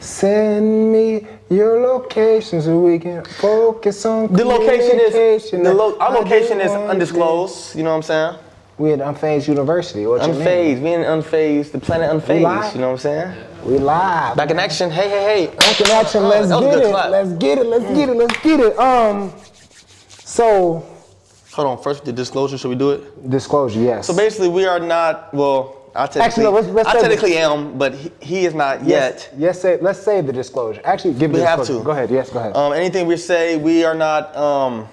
Send me your location so we can focus on The location is our location is want undisclosed. You know what I'm saying? We at Unphazed University. What you mean? Unphazed. We in Unphazed, the planet Unphazed. You know what I'm saying? We live. Back in action. Hey. Back in action. Let's get it. So. Hold on. First, the disclosure. Should we do it? Disclosure, yes. So basically, we are not. Well, I technically am, but he is not yet. Yes. Let's say the disclosure. Actually, give me the disclosure. We have to. Go ahead. Yes. Go ahead. Anything we say, we are not.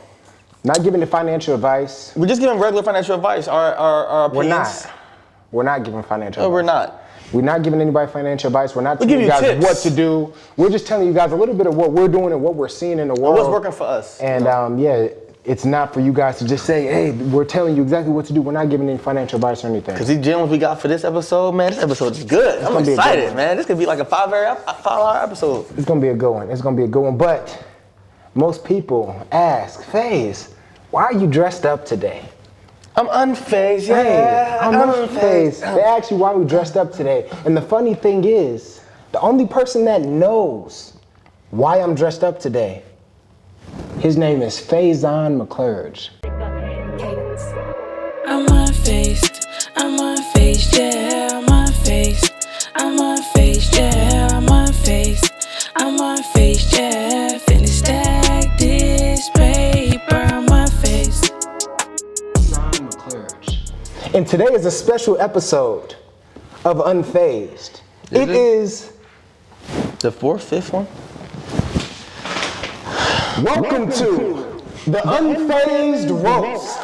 Not giving the financial advice. We're just giving regular financial advice. Our opinions. We're not giving financial advice. No, we're not. We're not giving anybody financial advice. We're not telling you guys tips. What to do. We're just telling you guys a little bit of what we're doing and what we're seeing in the world. What's working for us. And it's not for you guys to just say, hey, we're telling you exactly what to do. We're not giving any financial advice or anything. Because these gems we got for this episode, man, this episode is good. I'm excited, man. This could be like a 5-hour episode. It's going to be a good one. But most people ask, Phaz, why are you dressed up today? I'm unfazed, yeah. Hey, I'm unfazed. They ask you why we dressed up today. And the funny thing is, the only person that knows why I'm dressed up today, his name is Phazione McClurge. I'm unfazed, yeah, I'm unfazed. I'm unfazed, yeah, I'm unfazed. I'm unfazed, yeah, finna stack this paper, I'm unfazed. Phazione McClurge. And today is a special episode of Unphazed. It is the fifth one? Welcome to the Unphazed Roast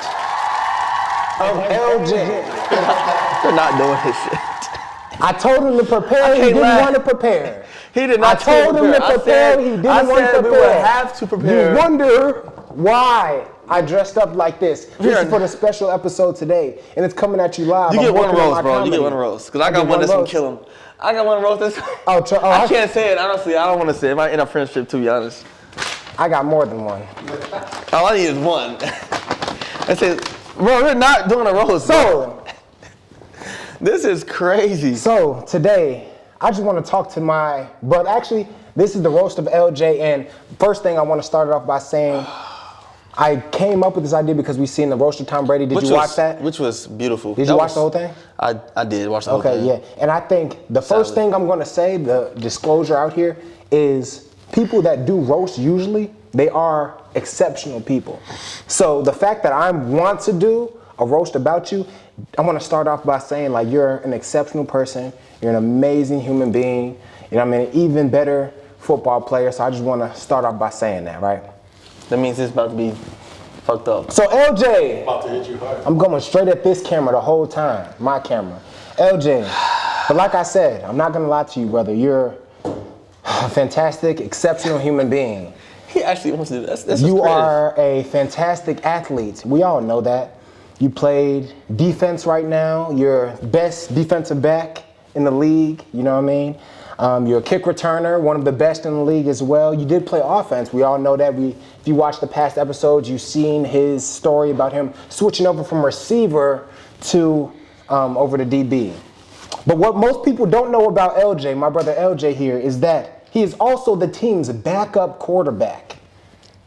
of LJ. You're not doing this shit. I told him to prepare, he didn't want to prepare. He did not. I told him to prepare, he didn't want to prepare. We would have to prepare. You wonder why I dressed up like this. This is for the special episode today, and it's coming at you live. You get one roast, bro. You get one roast. Because I got one that's going to kill him. I got one roast that's... I can't say it, honestly. I don't want to say it. It might end up friendship, to be honest. I got more than one. All I need is one. I said, bro, we're not doing a roast. So, this is crazy. So, today, I just want to talk to my brother. Actually, this is the roast of LJ, and first thing I want to start it off by saying, I came up with this idea because we seen the roast of Tom Brady. Did you watch that? Which was beautiful. Did you watch the whole thing? I did watch the whole thing. Okay, yeah. And I think the first thing I'm going to say, the disclosure out here, is people that do roast usually, they are exceptional people. So the fact that I want to do a roast about you, I want to start off by saying like you're an exceptional person, you're an amazing human being, you know what I mean, an even better football player. So I just want to start off by saying that, right? That means it's about to be fucked up. So LJ, about to hit you hard. I'm going straight at this camera the whole time, my camera. LJ, but like I said, I'm not going to lie to you, brother. You're a fantastic, exceptional human being. He actually wants to do that. That's you are a fantastic athlete. We all know that. You played defense right now. You're best defensive back in the league. You know what I mean? You're a kick returner, one of the best in the league as well. You did play offense. We all know that. If you watch the past episodes, you've seen his story about him switching over from receiver to over to DB. But what most people don't know about LJ, my brother LJ here, is that he is also the team's backup quarterback.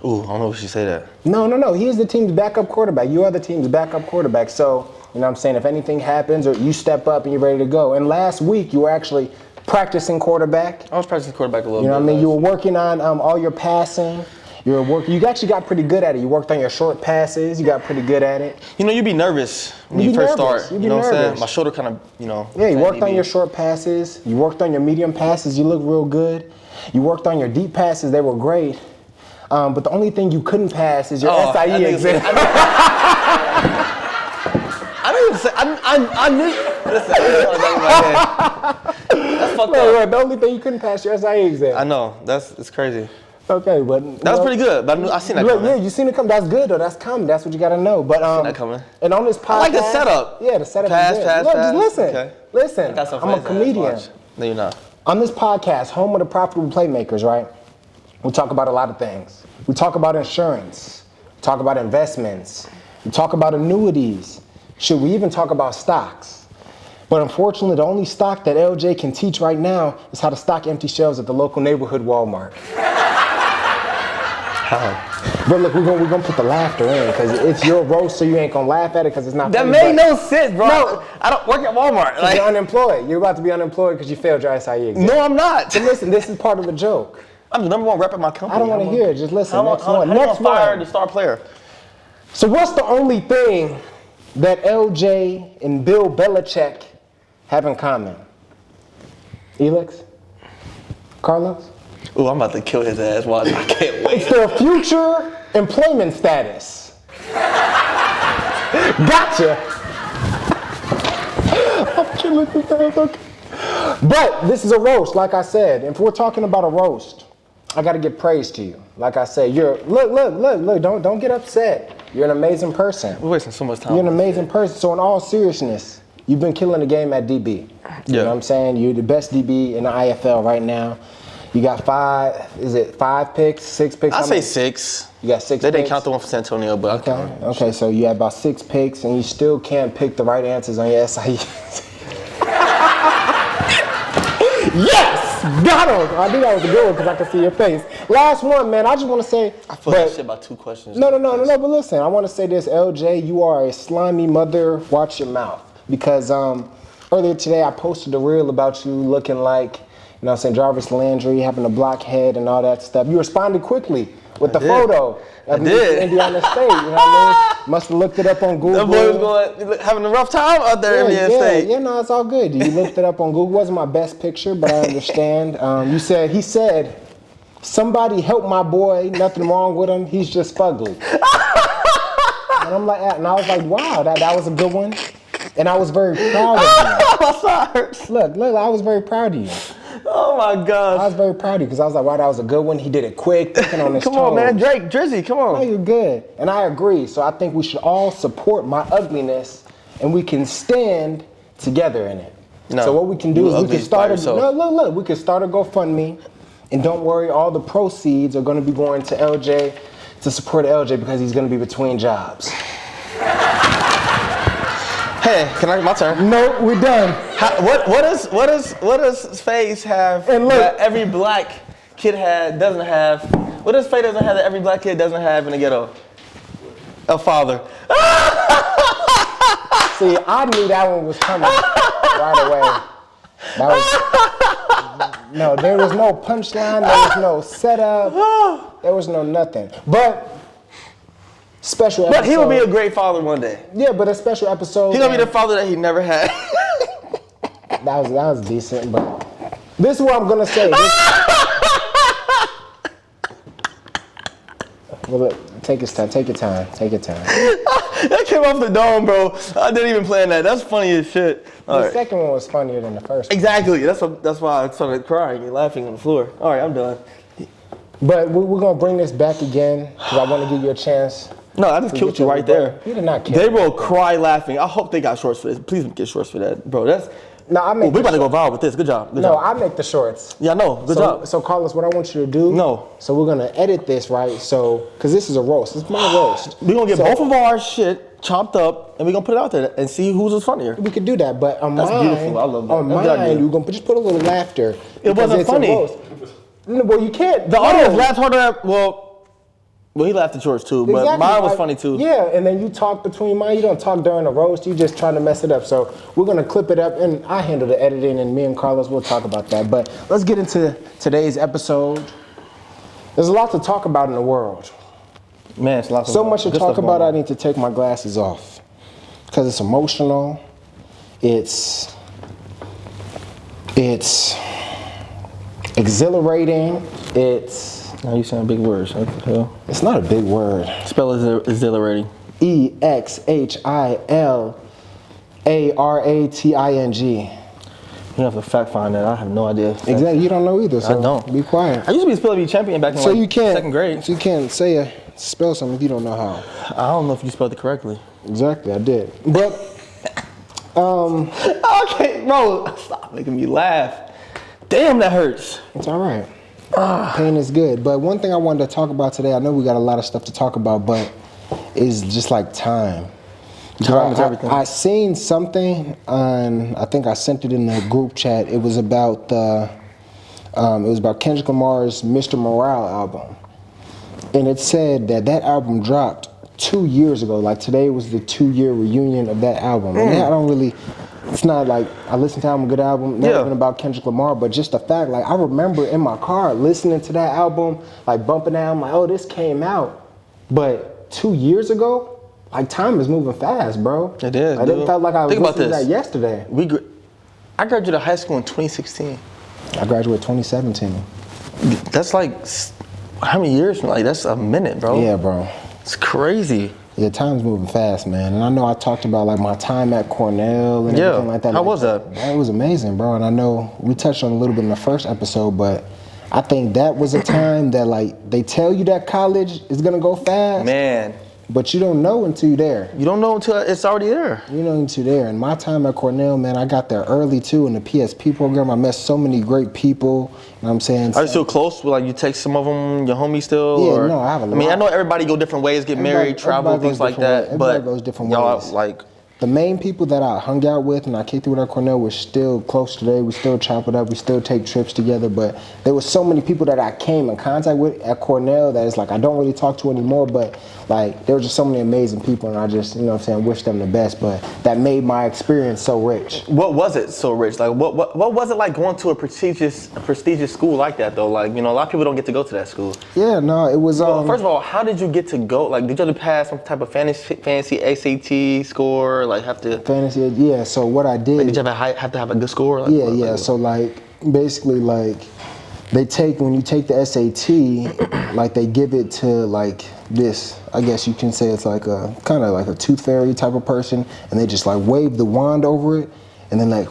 Ooh, I don't know if you say that. No. He is the team's backup quarterback. You are the team's backup quarterback. So, you know what I'm saying, if anything happens or you step up and you're ready to go. And last week, you were actually practicing quarterback. I was practicing quarterback a little bit. You know what I mean? You were working on all your passing. You actually got pretty good at it. You worked on your short passes. You got pretty good at it. You know, you'd be nervous when you first start. You know what I'm saying? My shoulder kind of, you know. Yeah, you worked on your short passes. You worked on your medium passes. You look real good. You worked on your deep passes. They were great. But the only thing you couldn't pass is your SIE exam. I knew. Listen, that's fucked up. Right, the only thing you couldn't pass your SIE exam. I know. It's crazy. Okay, but that was pretty good. But I seen that coming. Yeah, you seen it come. That's good though. That's coming. That's what you gotta know. But I seen that coming. And on this podcast, I like the setup. Yeah, the setup pass, is good. Pass, Look, pass. Just listen. Okay. Listen. I'm a comedian. No, you're not. On this podcast, home of the profitable playmakers, right? We talk about a lot of things. We talk about insurance. We talk about investments. We talk about annuities. Should we even talk about stocks? But unfortunately, the only stock that LJ can teach right now is how to stock empty shelves at the local neighborhood Walmart. How? But look, we're gonna put the laughter in because it's your roast, so you ain't gonna laugh at it because it's not. That funny, made no sense, bro. No. I don't work at Walmart. Like, you're unemployed. You're about to be unemployed because you failed your SIE exam. No, I'm not. But listen, this is part of the joke. I'm the number one rep at my company. I don't want to hear it. Just listen. Next one. How Next do I fire one. the star player? So what's the only thing that LJ and Bill Belichick have in common? Elix? Carlos? Ooh, I'm about to kill his ass. Watch. I can't wait. It's their future employment status. Gotcha. I'm killing this ass. Okay. But this is a roast, like I said. If we're talking about a roast, I got to give praise to you. Like I said, look. Don't get upset. You're an amazing person. We're wasting so much time. You're an amazing person. So in all seriousness, you've been killing the game at DB. You know what I'm saying? You're the best DB in the IFL right now. You got 5 picks, 6 picks? I say 6. You got 6 picks? They didn't count the one for San Antonio, but I count. Okay, so you have about 6 picks and you still can't pick the right answers on your SIE. Yes! Got him! I knew that was a good one because I could see your face. Last one, man. I just want to say. I feel like shit about 2 questions. No. But listen, I want to say this, LJ. You are a slimy mother. Watch your mouth. Because earlier today I posted a reel about you looking like, you know what I'm saying, Jarvis Landry, having a block head and all that stuff. You responded quickly with the photo. I did. Indiana State, you know what I mean? Must have looked it up on Google. That boy was having a rough time out there in Indiana State. Yeah, no, it's all good. You looked it up on Google. It wasn't my best picture, but I understand. He said, somebody help my boy, nothing wrong with him, he's just fugly. And I'm like, and I was like, wow, that was a good one. And I was very proud of you. My side hurts. Look, I was very proud of you. Oh my gosh. I was very proud of you because I was like, wow, that was a good one. He did it quick, thinking on his Come toes. on, man. Drake, Drizzy, come on. No, you're good. And I agree. So I think we should all support my ugliness and we can stand together in it. No, so what we can do is we can start we can start a GoFundMe, and don't worry, all the proceeds are going to be going to LJ to support LJ because he's going to be between jobs. Hey, my turn? No, we're done. What does Phaz have that every black kid doesn't have? What does Phaz doesn't have that every black kid doesn't have in the ghetto? A father. See, I knew that one was coming right away. No, there was no punchline. There was no setup. There was no nothing. But special episode. But he will be a great father one day. Yeah, but a special episode. He's gonna be the father that he never had. That was decent, but this is what I'm gonna say. Well, take your time. That came off the dome, bro. I didn't even plan that. That's funny as shit. The second one was funnier than the first one. Exactly. That's why I started crying and laughing on the floor. All right, I'm done. But we're gonna bring this back again because I want to give you a chance. No, I just killed you right there. You did not kill They me. will cry laughing. I hope they got shorts for this. Please get shorts for that, bro. We about to go viral with this. Good job. Good job. I make the shorts. Yeah, no. Good job. So, Carlos, what I want you to do. No. So we're gonna edit this, right? So, because this is a roast. It's my roast. We're gonna get both of our shit chopped up and we're gonna put it out there and see who's is funnier. We could do that, but on That's mine, beautiful. I love that. on mine, we're gonna just put a little laughter. It wasn't it's a funny. roast. No, well, you can't. The audience laughed harder at, well, he laughed at yours too, but Exactly, mine was like, funny too. Yeah, and then you talk between mine. You don't talk during the roast. You just trying to mess it up. So we're gonna clip it up, and I handle the editing, and me and Carlos will talk about that. But let's get into today's episode. There's a lot to talk about in the world. Man, it's lots of So much to good talk stuff about. going I on. need to take my glasses off because it's emotional. It's exhilarating. Now you saying big words. What the hell? It's not a big word. Spell exhilarating. EXHILARATING. You have to fact find that. I have no idea. Exactly. You don't know either. So I don't. Be quiet. I used to be a spelling bee champion back in second grade. So you can't spell something if you don't know how. I don't know if you spelled it correctly. Exactly. I did. But Okay, bro. Stop making me laugh. Damn, that hurts. it's all right. Pain is good. But one thing I wanted to talk about today, I know we got a lot of stuff to talk about, but is just like time. Time is everything. I seen something on. I think I sent it in the group chat. It was about Kendrick Lamar's Mr. Morale album, and it said that album dropped 2 years ago. Like today was the 2-year reunion of that album. And I don't really. It's not like I listened to a good album, not even about Kendrick Lamar, but just the fact, like I remember in my car listening to that album, like bumping out, I'm like, oh, this came out. But 2 years ago, like time is moving fast, bro. It is. Like, it felt like I was Think about listening to this. that yesterday. I graduated high school in 2016. I graduated 2017. That's like, how many years? Like, that's a minute, bro. Yeah, bro. It's crazy. Yeah, time's moving fast, man. And I know I talked about like my time at Cornell and everything like that. How was that? It was amazing, bro. And I know we touched on it a little bit in the first episode, but I think that was a time that like they tell you that college is gonna go fast. Man. But you don't know until you're there. You don't know until it's already there. You know until you're there. And my time at Cornell, man, I got there early too in the PSP program. I met so many great people. You know what I'm saying? Are you still close? Like you take some of them, your homies still? Yeah, or? no, I have a lot. I mean, I know everybody go different ways, get married, travel, everybody things like goes different that. ways. But Everybody goes different y'all ways. like. The main people that I hung out with and I kicked it with at Cornell were still close today. We still chop it up. We still take trips together. But there was so many people that I came in contact with at Cornell that it's like I don't really talk to anymore. But like there were just so many amazing people, and I just, you know what I'm saying, wish them the best. But that made my experience so rich. What was it so rich? Like what was it like going to a prestigious school like that though? Like, you know, a lot of people don't get to go to that school. Yeah, no, it was. Well, first of all, how did you get to go? Like, did you have to pass some type of fancy ACT score? Like, have to fantasy? Yeah. So what I did? Like, did you have to have a good score? Like, yeah. So like basically like they take when you take the SAT, like they give it to like this. I guess you can say it's like a kind of like a tooth fairy type of person, and they just like wave the wand over it, and then like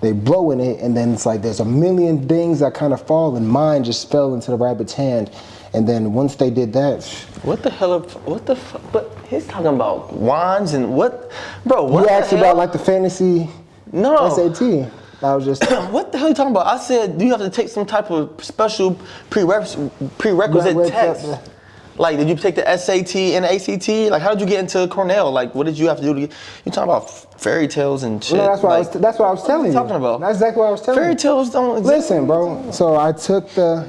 they blow in it, and then it's like there's a million things that kind of fall, and mine just fell into the rabbit's hand. And then once they did that, what the hell? What the fuck? But he's talking about wands and what, bro? What you the asked hell? about like the fantasy SAT. I was just what the hell are you talking about? I said, do you have to take some type of special prerequisite test? Like, did you take the SAT and ACT? Like, how did you get into Cornell? Like, what did you have to do to get? You talking about fairy tales and shit? No, that's what I was telling you. What are you talking about? That's exactly what I was telling you. Fairy tales don't exist. Listen, bro. So I took the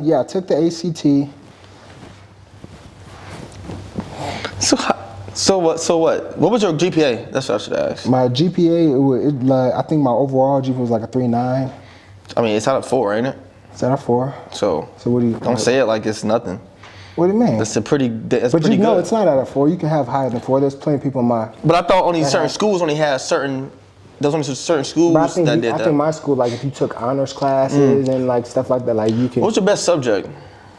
ACT. So what? What was your GPA? That's what I should ask. My GPA, I think my overall GPA was like a 3.9. I mean, it's out of 4, ain't it? It's out of 4. So what do you? Don't say it like it's nothing. What do you mean? That's pretty But pretty you know good. it's not out of 4. You can have higher than 4. There's plenty of people in my. But I thought only certain schools only had certain. There's only certain schools But I that did that. think my school, like if you took honors classes and like stuff like that, like you can. What's your best subject?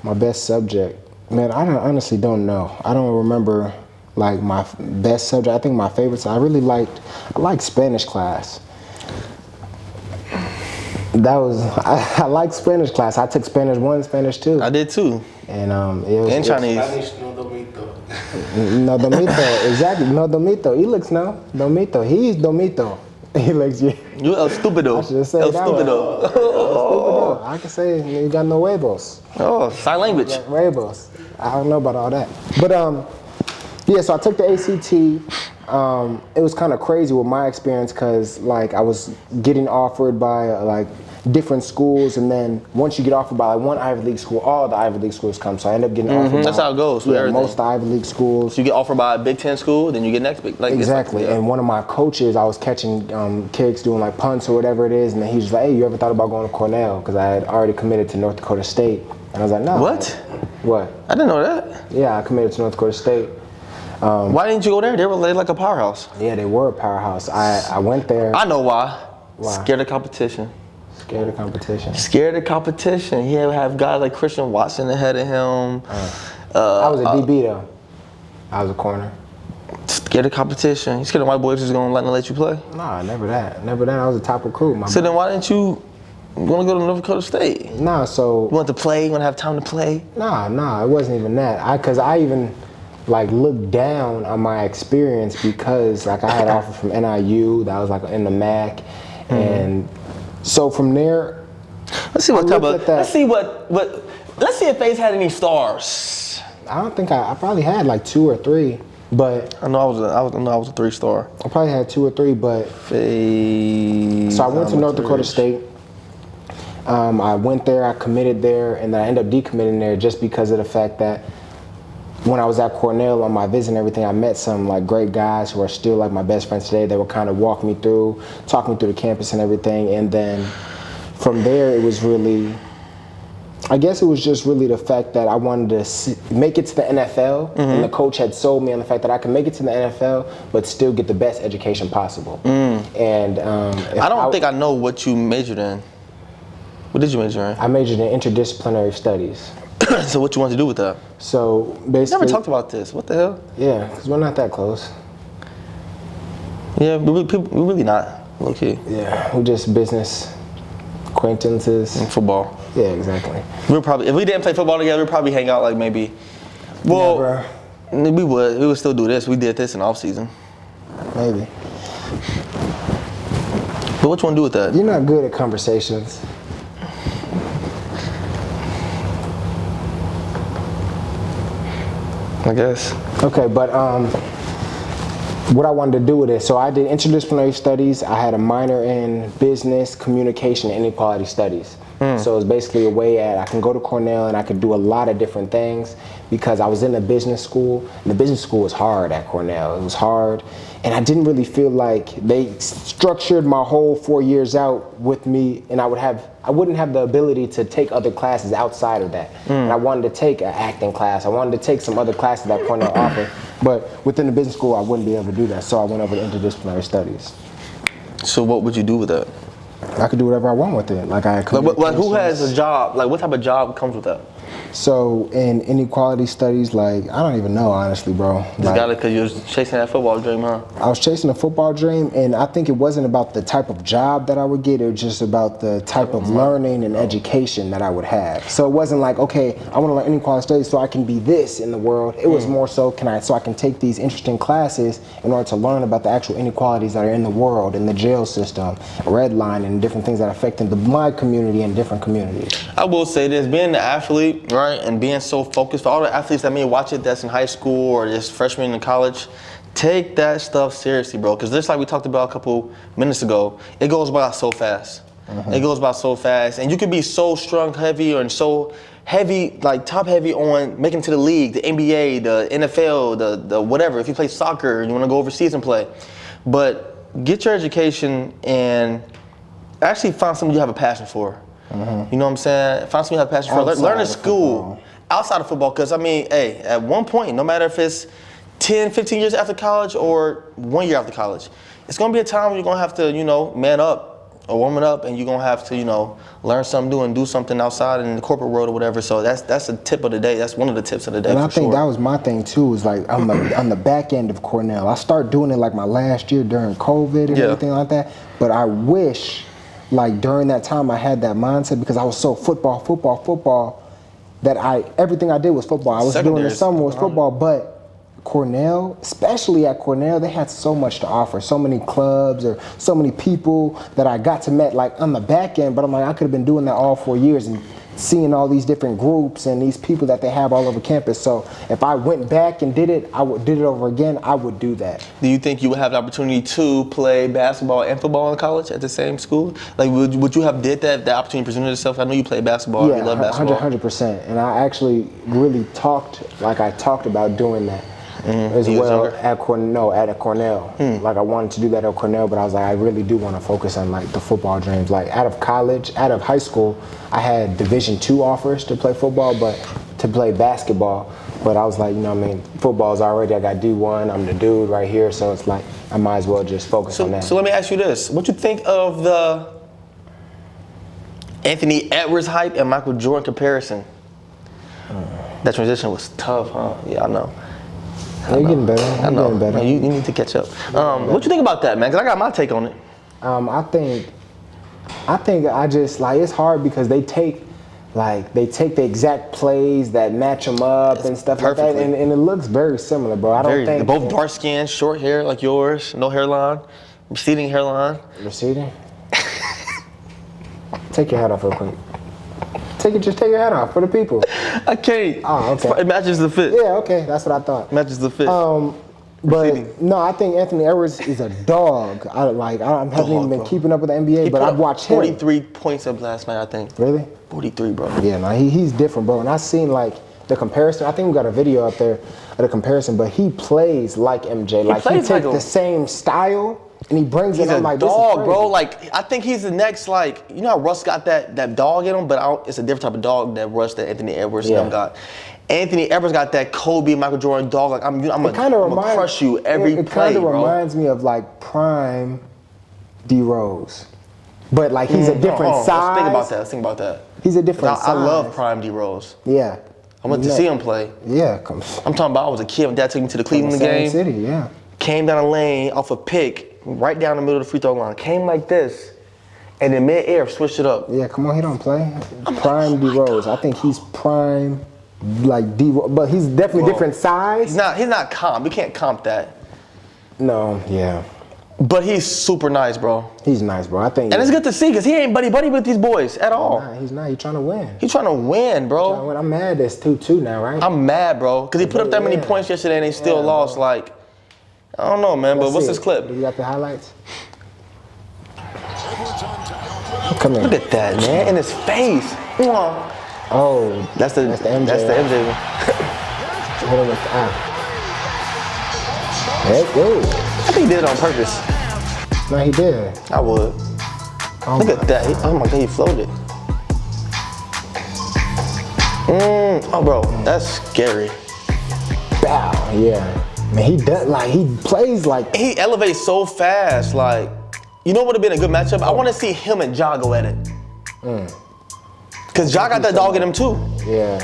My best subject, man, I honestly don't know. I don't remember like my best subject. I think my favorites. I liked Spanish class. I liked Spanish class. I took Spanish 1, Spanish 2. I did too. And it was. And Chinese. Spanish no domito. No domito, exactly. No domito. Elix no domito. He's domito. Elix, yeah. You el stupido. I should have said El that one. stupido. El stupido. I can say you got no huevos. Oh, sign language. Huevos. I don't know about all that. But yeah. So I took the ACT. It was kind of crazy with my experience because like I was getting offered by like different schools, and then once you get offered by like one Ivy League school, all the Ivy League schools come. So I ended up getting offered. That's how it goes with everything. Most Ivy League schools. So you get offered by a Big Ten school, then you get next big. Like Exactly. It's like, yeah. And one of my coaches, I was catching kids doing like punts or whatever it is, and then he was just like, "Hey, you ever thought about going to Cornell?" Because I had already committed to North Dakota State, and I was like, "No." What? What? I didn't know that. Yeah, I committed to North Dakota State. Why didn't you go there? They were like a powerhouse. Yeah, they were a powerhouse. I went there. I know why. Why? Scared of competition. Scared of competition. Scared of competition. He would have guys like Christian Watson ahead of him. I was a DB though. I was a corner. Scared of competition. You scared of white boys just gonna let you play? Nah, never that. Never that. I was a top recruit. So then why didn't you want to go to North Dakota State? Nah, so. You want to play? You want to have time to play? Nah, it wasn't even that. Cause I even like looked down on my experience because like I had offer from NIU that was like in the MAC, and so from there. Let's see what type of. Let's see if Phaz had any stars. I don't think I probably had like 2 or 3. But I know I was a 3-star. I probably had 2 or 3, but so I went to North Dakota State. I went there, I committed there, and then I ended up decommitting there just because of the fact that when I was at Cornell on my visit and everything, I met some like great guys who are still like my best friends today. They would kind of walk me through, talk me through the campus and everything. And then from there, it was really, I guess it was just really the fact that I wanted to make it to the NFL, and the coach had sold me on the fact that I could make it to the NFL, but still get the best education possible. And I don't think I know what you majored in. What did you major in? I majored in interdisciplinary studies. So what you want to do with that? So basically, Never talked about this. What the hell? Yeah, because we're not that close. Yeah, we're really not, low key. Yeah, we're just business acquaintances. And football. Yeah, exactly. We'll probably, if we didn't play football together, we'd probably hang out like maybe. Well, Never. we would still do this. We did this in off season. Maybe. But what you want to do with that? You're not good at conversations. I guess. Okay, but what I wanted to do with it, so I did interdisciplinary studies. I had a minor in business, communication, and inequality studies. So it was basically a way I can go to Cornell and I could do a lot of different things because I was in a business school, and the business school was hard at Cornell. It was hard, and I didn't really feel like they structured my whole 4 years out with me, and I wouldn't have the ability to take other classes outside of that. And I wanted to take an acting class. I wanted to take some other classes that Cornell offered, but within the business school, I wouldn't be able to do that. So I went over to interdisciplinary studies. So what would you do with that? I could do whatever I want with it. Like who has a job? Like what type of job comes with that? So in inequality studies, like I don't even know honestly, bro. Just got it because you was chasing that football dream, huh? I was chasing a football dream, and I think it wasn't about the type of job that I would get. It was just about the type of learning and education that I would have. So it wasn't like, okay, I want to learn inequality studies so I can be this in the world. It was more so, so I can take these interesting classes in order to learn about the actual inequalities that are in the world, in the jail system, redlining, and different things that affect my community and different communities. I will say this, being an athlete, right, and being so focused, for all the athletes that may watch it that's in high school or just freshmen in college, take that stuff seriously, bro. Because just like we talked about a couple minutes ago, it goes by so fast. It goes by so fast. And you could be so strong heavy or so heavy, like top heavy on making it to the league, the NBA, the NFL, the whatever. If you play soccer and you want to go overseas and play. But get your education and actually find something you have a passion for. You know what I'm saying? Find something you have a passion for. Learn at school, outside of football. Because, I mean, hey, at one point, no matter if it's 10, 15 years after college or 1 year after college, it's going to be a time when you're going to have to, man up or warm it up, and you're going to have to, learn something new and do something outside in the corporate world or whatever. So that's a tip of the day. That's one of the tips of the day. And I think that was my thing, too, is like on the back end of Cornell. I started doing it like my last year during COVID and everything like that. But I wish, like during that time, I had that mindset because I was so football, that everything I did was football. I was doing the summer was football, but Cornell, especially at Cornell, they had so much to offer, so many clubs or so many people that I got to meet like on the back end, but I'm like, I could have been doing that all 4 years and seeing all these different groups and these people that they have all over campus. So if I went back and did it over again, I would do that. Do you think you would have the opportunity to play basketball and football in college at the same school? Like, would you have did that? The opportunity presented itself? I know you play basketball. Yeah, you love basketball. 100%. And I actually really talked about doing that. As well at Cornell. Like I wanted to do that at Cornell, but I was like, I really do want to focus on like the football dreams. Like out of high school, I had Division II offers to play football, but to play basketball. But I was like, football's already, I got D1, I'm the dude right here, so it's like I might as well just focus on that. So let me ask you this: what you think of the Anthony Edwards hype and Michael Jordan comparison? That transition was tough, huh? Yeah, I know. You're getting better. I know. Getting better. You need to catch up. What you think about that, man? Because I got my take on it. I think I just like it's hard because they take the exact plays that match them up and stuff like that, and it looks very similar, bro. I don't think they're both dark skin, short hair like yours, no hairline, receding hairline. Receding. Take your hat off real quick. Just take your hat off for the people. I can't. Oh, okay. It matches the fit. Yeah, okay. That's what I thought. Matches the fit. But no, I think Anthony Edwards is a dog. I haven't even been keeping up with the NBA, but I've watched him. 43 points up last night, I think. Really? 43, bro. Yeah, no, he's different, bro. And I seen like the comparison. I think we got a video up there of the comparison, but he plays like MJ. Like he takes the same style and he brings it on like this. He's a dog, bro. Like I think he's the next, like, you know how Russ got that dog in him, but it's a different type of dog that Russ, that Anthony Edwards got. Anthony Edwards got that Kobe, Michael Jordan dog. Like I'm gonna crush you every play, bro. It kind of reminds me of like prime D Rose, but like he's a different size. Let's think about that. He's a different size. I love prime D Rose. Yeah. I went to see him play. Yeah. I'm talking about I was a kid. My dad took me to the Cleveland game. City, yeah. Came down the lane off a pick, right down the middle of the free throw line. Came like this, and in mid-air switched it up. Yeah, come on, he don't play. Prime D Rose. I think he's prime. Like D, but he's definitely different size. He's not comp. We can't comp that. No, yeah. But he's super nice, bro. He's nice, bro. I think. And it's good to see because he ain't buddy with these boys at all. Nah, he's not. He's trying to win. He's trying to win, bro. I'm mad. It's 2-2 now, right? I'm mad, bro, because he put up that many points yesterday and they still lost. Bro. Like, I don't know, man. But what's this clip? Do you got the highlights? Come here. Look at that, man, in his face. Oh, that's the MJ. That's the MJ one. Hit him with the eye. Hey, go. I think he did it on purpose. No, he did. I would. Look at that. Oh my God, he floated. Oh, bro, that's scary. Bow. Yeah. Man, he does he plays like. He elevates so fast. Like, you know what would have been a good matchup? I want to see him and Ja go at it. Cause Ja got that dog in him too. Yeah.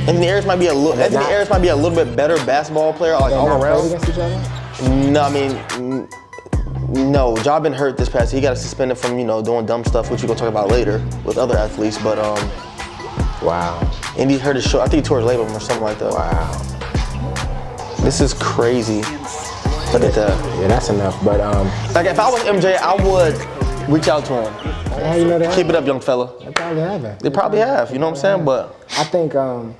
Anthony Edwards might be a little bit better basketball player, like all around. Against each other? No, I mean, no. Ja been hurt this past. He got suspended from doing dumb stuff, which we gonna talk about later with other athletes. But wow. And he hurt his shoulder. I think he tore his labrum or something like that. Wow. This is crazy. Look at that. Yeah, that's enough. But like if I was MJ, I would reach out to him. How you know that? Keep it up, young fella. They probably haven't. They probably have. You know what I'm saying? But I think the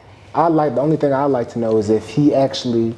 only thing I'd like to know is if he actually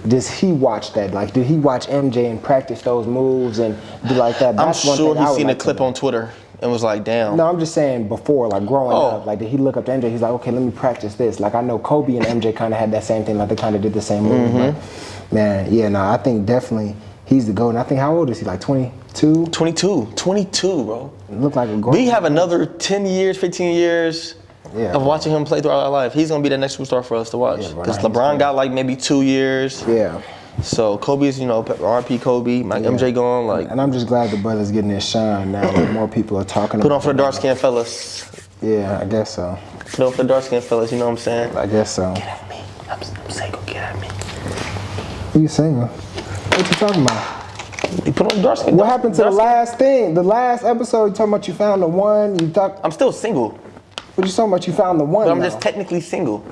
does he watch that? Like, did he watch MJ and practice those moves and do like that? That's I'm sure he's seen a clip on Twitter and was like, damn. No, I'm just saying before, like growing up, like did he look up to MJ? He's like, okay, let me practice this. Like I know Kobe and MJ kind of had that same thing. Like they kind of did the same move. But, man, yeah, no, I think definitely he's the GOAT. And I think how old is he? Like 22? 22, bro. Look like a GOAT. We have another 10 years, 15 years of watching him play throughout our life. He's gonna be the next superstar for us to watch. Because LeBron got like maybe 2 years. Yeah. So Kobe's, RP Kobe, MJ gone, like. And I'm just glad the brother's getting his shine now. Like more people are talking Put about on for the dark skinned fellas. Yeah, I guess so. Put on for the dark skinned fellas, you know what I'm saying? I guess so. Get at me. I'm single, get at me. You single? What you talking about? You put on the dark skin. What happened to the last thing? The last episode, you talking about you found the one. I'm still single. What you talking about? You found the one. But I'm just technically single.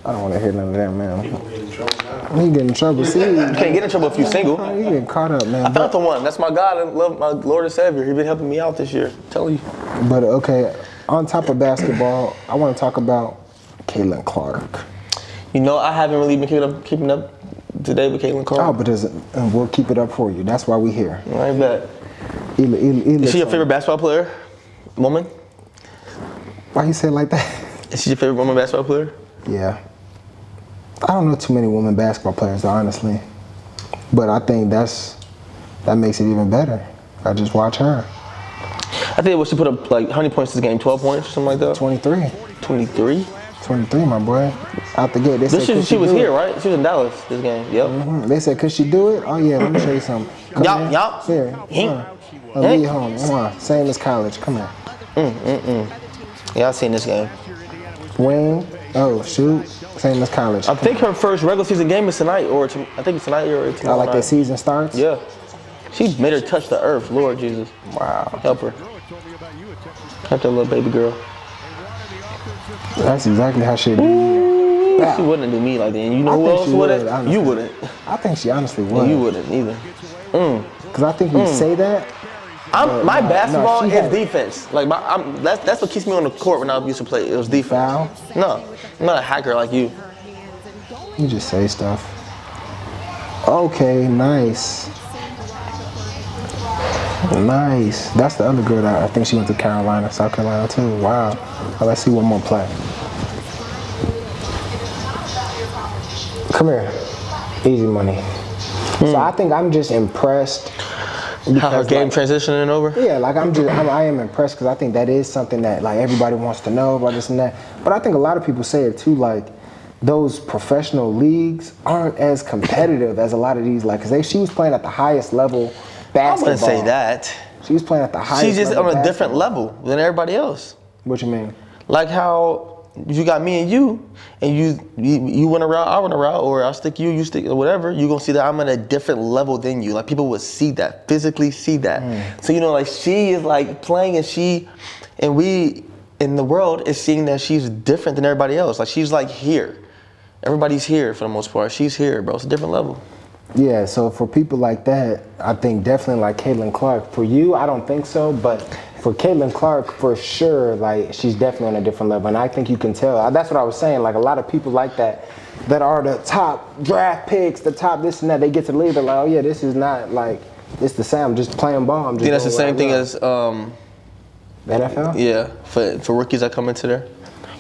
I don't want to hear none of that, man. He get in trouble. See, you can't get in trouble if you're single. You getting caught up, man. I found the one. That's my God. I love my Lord and Savior. He's been helping me out this year. I'm telling you. But okay, on top of basketball, I want to talk about Caitlin Clark. I haven't really been keeping up today with Caitlin Clark. Oh, but we'll keep it up for you. That's why we're here. I bet. Is she your favorite basketball player? Woman? Why you say it like that? Is she your favorite woman basketball player? Yeah. I don't know too many women basketball players, honestly. But I think that makes it even better. I just watch her. I think she put up like how many points this game? 12 points or something like that? 23. 23? 23, my boy. Out the gate. They said, she was here, right? She was in Dallas this game. Yep. They said, could she do it? Oh, yeah, let me show you something. Yup. Here. Lead home. Come on. Same as college. Come here. Yeah, I seen this game. Wing. Oh, shoot. Same as college. I think her first regular season game is tonight, or I think it's tonight or tomorrow. Like the season starts? Yeah. She made her touch the earth, Lord Jesus. Wow. Help her. Help that little baby girl. That's exactly how she'd be. She wouldn't do me like that. And you know who else wouldn't? You wouldn't. I think she honestly would. And you wouldn't either. Because I think we say that. My basketball is defense. Like that's what keeps me on the court when I used to play. It was defense. Foul? No, I'm not a hacker like you. You just say stuff. Okay, nice. Nice. That's the other girl that I think she went to Carolina, South Carolina too. Wow. Well, let's see one more play. Come here. Easy money. So I think I'm just impressed. How her game transitioning over? Yeah, like I am impressed because I think that is something that like everybody wants to know about this and that. But I think a lot of people say it too, like those professional leagues aren't as competitive as a lot of these, like, because she was playing at the highest level basketball. I wouldn't say that. She was playing at the highest She's just level on a different basketball. level than everybody else. What you mean? Like how you got me and you went around, I went around, or I'll stick you stick, or whatever, you're gonna see that I'm at a different level than you. Like people would see that, physically see that. So, you know, like she is like playing and we in the world is seeing that she's different than everybody else. Like she's like here. Everybody's here for the most part. She's here, bro. It's a different level. Yeah, so for people like that, I think definitely like Caitlin Clark. For you, I don't think so, but for Caitlin Clark, for sure, like she's definitely on a different level, and I think you can tell. That's what I was saying. Like a lot of people like that are the top draft picks, the top this and that. They get to the league, they're like, oh yeah, this is not like it's the same. I'm just playing ball. I'm just. I think that's the same thing as the NFL. Yeah, for rookies that come into there.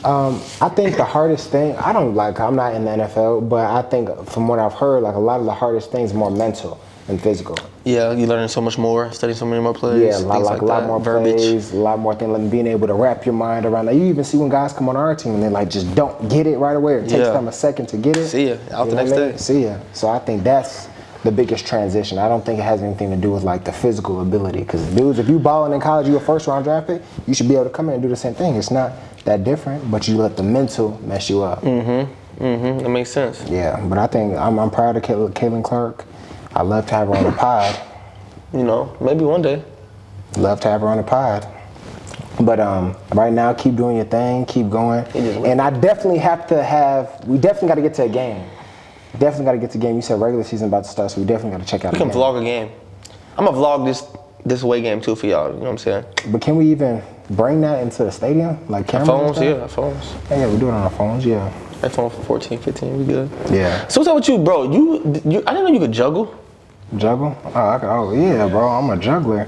I think the hardest thing, I'm not in the NFL, but I think from what I've heard, like a lot of the hardest things are more mental than physical. Yeah, you're learning so much more, studying so many more plays. Yeah, a lot more verbiage. plays, a lot more things, like being able to wrap your mind around that. You even see when guys come on our team and they like just don't get it right away. It takes them a second to get it. See ya, out the next day. See ya. So I think that's the biggest transition. I don't think it has anything to do with like the physical ability. Because dudes, if you balling in college, you a first round draft pick, you should be able to come in and do the same thing. It's not that different, but you let the mental mess you up. That makes sense. Yeah, but I think I'm proud of Caitlin Clark. I love to have her on the pod. You know, maybe one day. Love to have her on the pod. But right now, keep doing your thing, keep going. And I definitely we definitely got to get to a game. Definitely got to get to a game. You said regular season about to start, so we definitely got to check out We can vlog a game. I'm going to vlog this away game too for y'all, you know what I'm saying? But can we even bring that into the stadium? Like cameras? Phones, yeah, phones. Yeah, we do it on our phones, yeah. iPhone 14, 15, we good. Yeah. So what's up with you, bro? You I didn't know you could juggle. Juggle? Oh yeah, bro. I'm a juggler.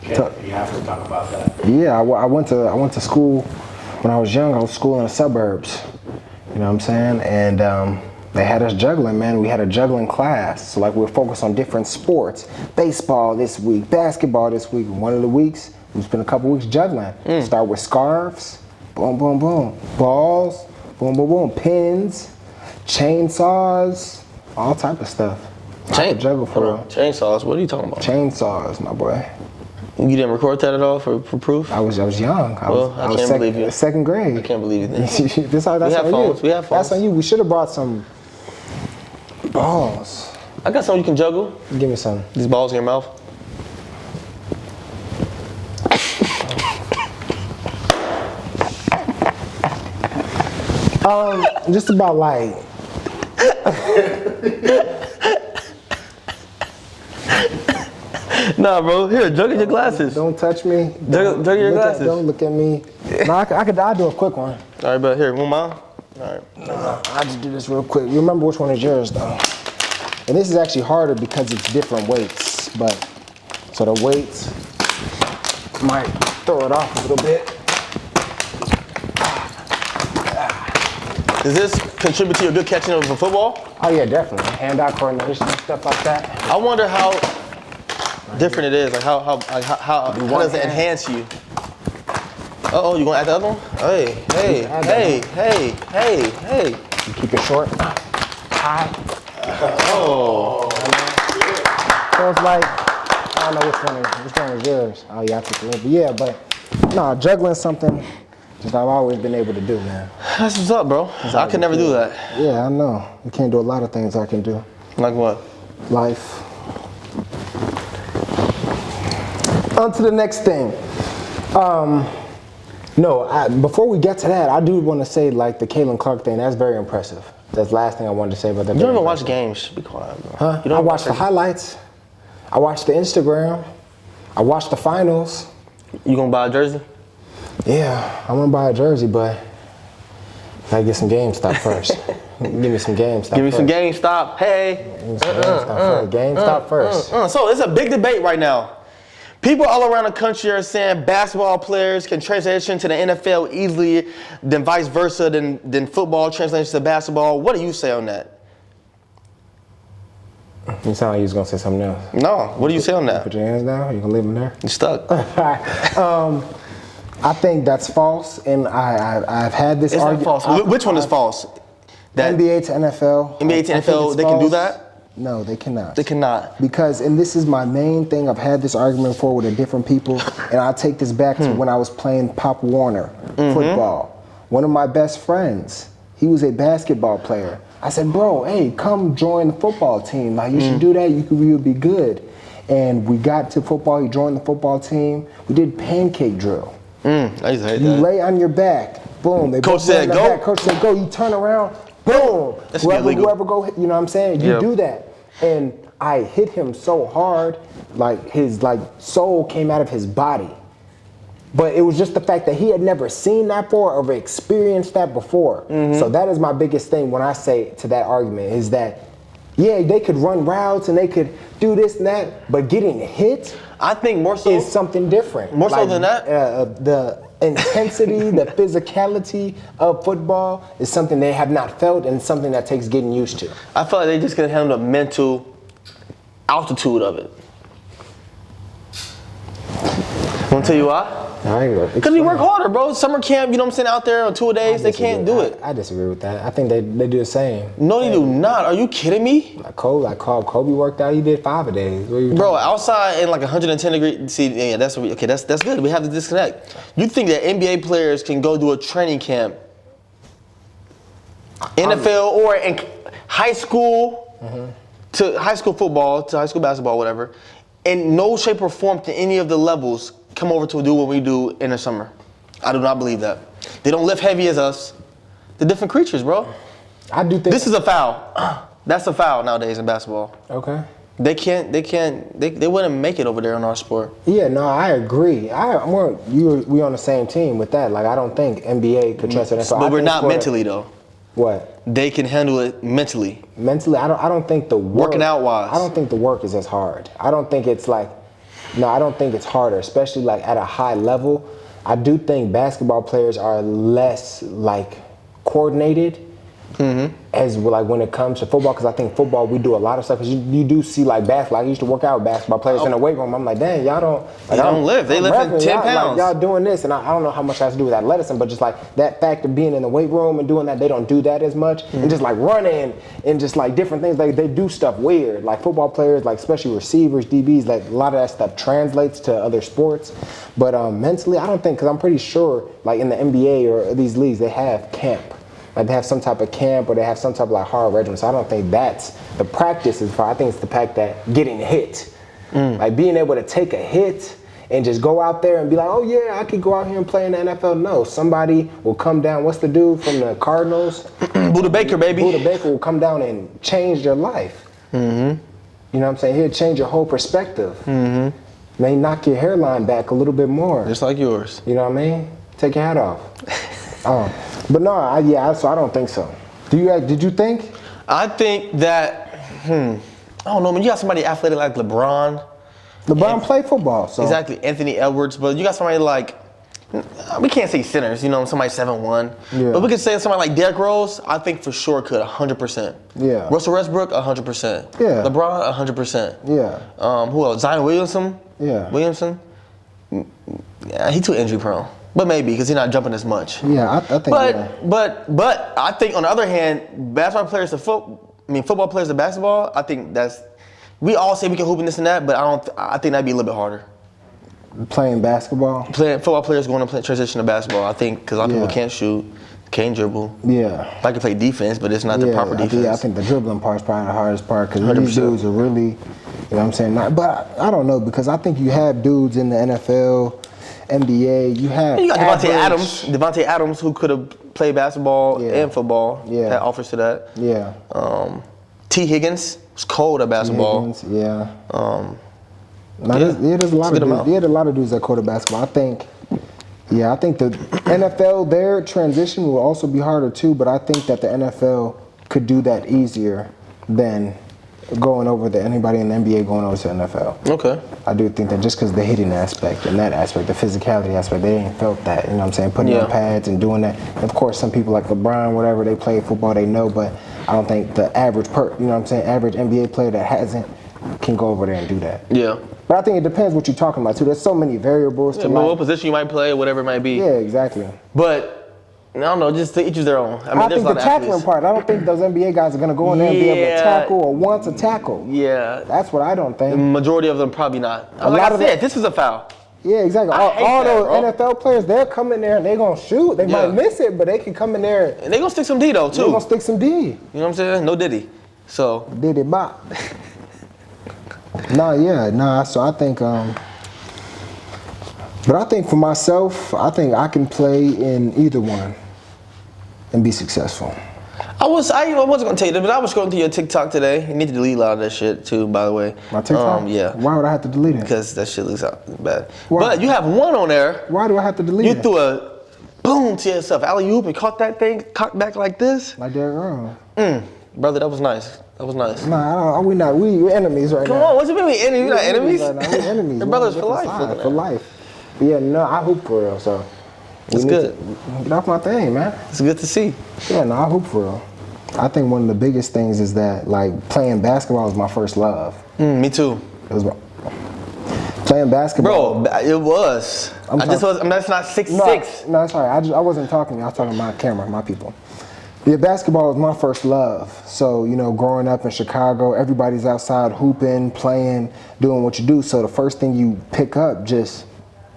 You have to talk about that. Yeah, I went to school when I was young. I was school in the suburbs. You know what I'm saying? And they had us juggling, man. We had a juggling class. So like we were focused on different sports. Baseball this week, basketball this week. One of the weeks, we spent a couple weeks juggling. Start with scarves, boom, boom, boom. Balls, boom, boom, boom. Pins, chainsaws, all type of stuff. Juggle for real. Chainsaws, what are you talking about? Chainsaws, my boy. You didn't record that at all for proof? I was young. I was believe you. Second grade. I can't believe you. That's on phones. you. We have phones. That's on you. We should have brought some balls. I got something you can juggle. Give me some. These balls in your mouth. Just about like. Nah, bro. Here, juggle your glasses. Don't touch me. Juggle your glasses. Don't look at me. No, I'll do a quick one. All right, but here, one mine. All right. I'll just do this real quick. You remember which one is yours, though. And this is actually harder because it's different weights. But so the weights might throw it off a little bit. Does this contribute to your good catching of a football? Oh yeah, definitely. Hand-eye coordination and stuff like that. I wonder how different it is. Like how does it enhance you? Uh-oh, you gonna add the other one? Hey. You keep it short. High. Oh. So it's like, I don't know which one is yours. Oh yeah, I took the link. But yeah, but no, juggling something just I've always been able to do, man. That's what's up, bro. I could never do that. Yeah, I know. You can't do a lot of things I can do. Like what? Life. On to the next thing. Before we get to that, I do want to say like the Caitlin Clark thing. That's very impressive. That's the last thing I wanted to say about that. You don't even watch games. Be quiet, bro. Huh? I watched the highlights. I watched the Instagram. I watched the finals. You gonna buy a jersey? Yeah, I'm gonna buy a jersey, but gotta get some Gamestop first. Give me some Gamestop. Give me some Gamestop. Hey. Gamestop first. So it's a big debate right now. People all around the country are saying basketball players can transition to the NFL easily than vice versa, than football translates to basketball. What do you say on that? You sound like you was gonna say something else. No. What do you say on that? Put your hands down. You can leave them there. You're stuck. I think that's false, and I've had this It's not argument. false. Which one is false? That NBA to NFL. NBA to I think NFL, it's they can do false. that? No, they cannot. They cannot. Because, and this is my main thing, I've had this argument for with different people, and I'll take this back to when I was playing Pop Warner football. One of my best friends, he was a basketball player. I said, bro, hey, come join the football team. Like, you should do that, you would be good. And we got to football, he joined the football team. We did pancake drill. I used to hate You that. lay on your back, boom. They Coach both lay said, on their "Go." back. Coach said, go. You turn around, boom. That should be illegal. Whoever go, you know what I'm saying? You Yeah. do that. And I hit him so hard, like his soul came out of his body. But it was just the fact that he had never seen that before or experienced that before. So that is my biggest thing when I say to that argument is that, yeah, they could run routes and they could do this and that, but getting hit I think more so is something different. More so than that? The intensity, the physicality of football is something they have not felt and something that takes getting used to. I feel like they just can handle the mental altitude of it. Want to tell you why? Because we work harder, bro. Summer camp, you know what I'm saying, out there on 2 days, they can't do it. I disagree with that. I think they do the same. No, they do not. Are you kidding me? Like Kobe worked out. He did 5 a day. What are you Bro, talking outside in like 110 degrees. See, yeah, that's good. We have to disconnect. You think that NBA players can go do a training camp, NFL or in high school to high school football to high school basketball, whatever, in no shape or form to any of the levels come over to do what we do in the summer? I do not believe that. They don't lift heavy as us. They're different creatures, bro. I do think This is a foul. That's a foul nowadays in basketball. Okay. They wouldn't make it over there in our sport. Yeah, no, I agree. We on the same team with that. Like, I don't think NBA could trust it. So But we're not mentally though. What? They can handle it mentally. Mentally, I don't think the work, Working out wise. I don't think the work is as hard. I don't think it's harder, especially like at a high level. I do think basketball players are less like coordinated as like when it comes to football, because I think football we do a lot of stuff. Because you do see like basketball. I used to work out with basketball players in the weight room. I'm like, dang, y'all don't. Like, They don't lift. They lift rapping, 10 y'all, pounds. Like, y'all doing this, and I don't know how much that has to do with athleticism, but just like that fact of being in the weight room and doing that, they don't do that as much. And just like running and just like different things, like they do stuff weird. Like football players, like especially receivers, DBs, like a lot of that stuff translates to other sports. But mentally, I don't think, because I'm pretty sure like in the NBA or these leagues, they have camp. Like they have some type of camp or they have some type of like hard regimen. So I don't think that's the practice is for. I think it's the fact that getting hit. Like being able to take a hit and just go out there and be like, oh yeah, I could go out here and play in the NFL. No, somebody will come down. What's the dude from the Cardinals? Buda Baker, baby. Buda Baker will come down and change your life. You know what I'm saying? He'll change your whole perspective. May knock your hairline back a little bit more. Just like yours. You know what I mean? Take your hat off. But no, so I don't think so. Did you think? I think that, I don't know, man. You got somebody athletic like LeBron. LeBron played football, so. Exactly, Anthony Edwards. But you got somebody like, we can't say centers, you know, somebody 7'1". Yeah. But we could say somebody like Derrick Rose, I think for sure could 100%. Yeah. Russell Westbrook, 100%. Yeah. LeBron, 100%. Yeah. Who else? Zion Williamson? Yeah. Williamson? Yeah, he too injury prone. But maybe, because he's not jumping as much. Yeah, I think. But I think on the other hand, football players to basketball, I think we all say we can hoop and this and that, but I think that'd be a little bit harder. Playing basketball? Football players going to transition to basketball, I think, because a lot of people can't shoot, can't dribble. Yeah. I can play defense, but it's not the proper defense. I think the dribbling part is probably the hardest part, because these dudes are really, you know what I'm saying? But I don't know, because I think you have dudes in the NFL, NBA, you got Devontae Adams, who could have played basketball and football. Yeah. Had offers to that. Yeah. T. Higgins was cold at basketball. There's a lot of dudes. There's a lot of dudes that cold at basketball. I think the NFL, their transition will also be harder too, but I think that the NFL could do that easier than going over to anybody in the NBA going over to the NFL. Okay. I do think that just because the hitting aspect and that aspect, the physicality aspect, they ain't felt that. You know what I'm saying? Putting on pads and doing that. And of course, some people like LeBron, whatever, they play football, they know. But I don't think the average average NBA player that hasn't can go over there and do that. Yeah. But I think it depends what you're talking about too. There's so many variables to what position you might play, whatever it might be. Yeah, exactly. But I don't know, just to each their own. I mean, I there's think a lot the of tackling athletes. part, I don't think those NBA guys are going to go in there and be able to tackle or want to tackle. Yeah. That's what I don't think. The majority of them probably not. A Like lot I of said, this is a foul. Yeah, exactly. I hate All that, those bro. NFL players, they'll come in there and they're going to shoot. They might miss it, but they can come in there. And they going to stick some D, though, too. They're going to stick some D. You know what I'm saying? No Diddy. So. Diddy bop. So I think, but I think for myself, I think I can play in either one and be successful. I wasn't gonna tell you that, but I was going through your TikTok today. You need to delete a lot of that shit too, by the way. My TikTok? Yeah. Why would I have to delete it? Because that shit looks out bad. Why? But you have one on there. Why do I have to delete You it? threw a boom to yourself, alley-oop, and caught that thing, cocked back like this. Like that, Brother, that was nice. That was nice. Nah, we're enemies right Come now. on, what you mean we enemies? We're not enemies? Right now. We're enemies. They're We're brothers on for life. different sides, looking for at. life. But yeah, no, I hoop for real, so. It's good. Get off my thing, man. It's good to see. Yeah, no, I hoop for real. I think one of the biggest things is that, like, playing basketball was my first love. Me too. It was playing basketball. Bro, it was. That's not 6'6". No, sorry. I wasn't talking to you. I was talking to my camera, my people. Yeah, basketball was my first love. So, you know, growing up in Chicago, everybody's outside hooping, playing, doing what you do. So the first thing you pick up just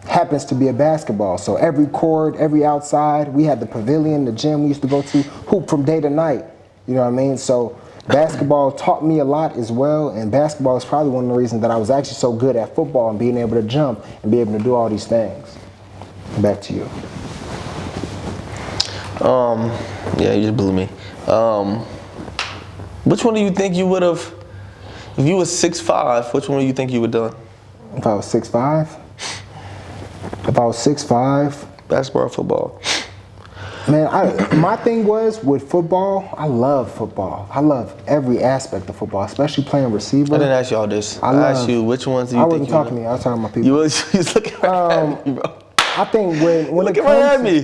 happens to be a basketball. So every court, every outside, we had the pavilion, the gym we used to go to, hoop from day to night. You know what I mean? So basketball taught me a lot as well, and basketball is probably one of the reasons that I was actually so good at football and being able to jump and be able to do all these things. Back to you. Yeah, you just blew me. Which one do you think you would have, if you was 6'5", which one do you think you would have done? If I was 6'5"? If I was 6'5", basketball or football? Man, my thing was with football, I love football. I love every aspect of football, especially playing receiver. I didn't ask you all this. I asked you which ones do you think you I wasn't talking to you. I was talking to my people. You was looking right at me, bro. I think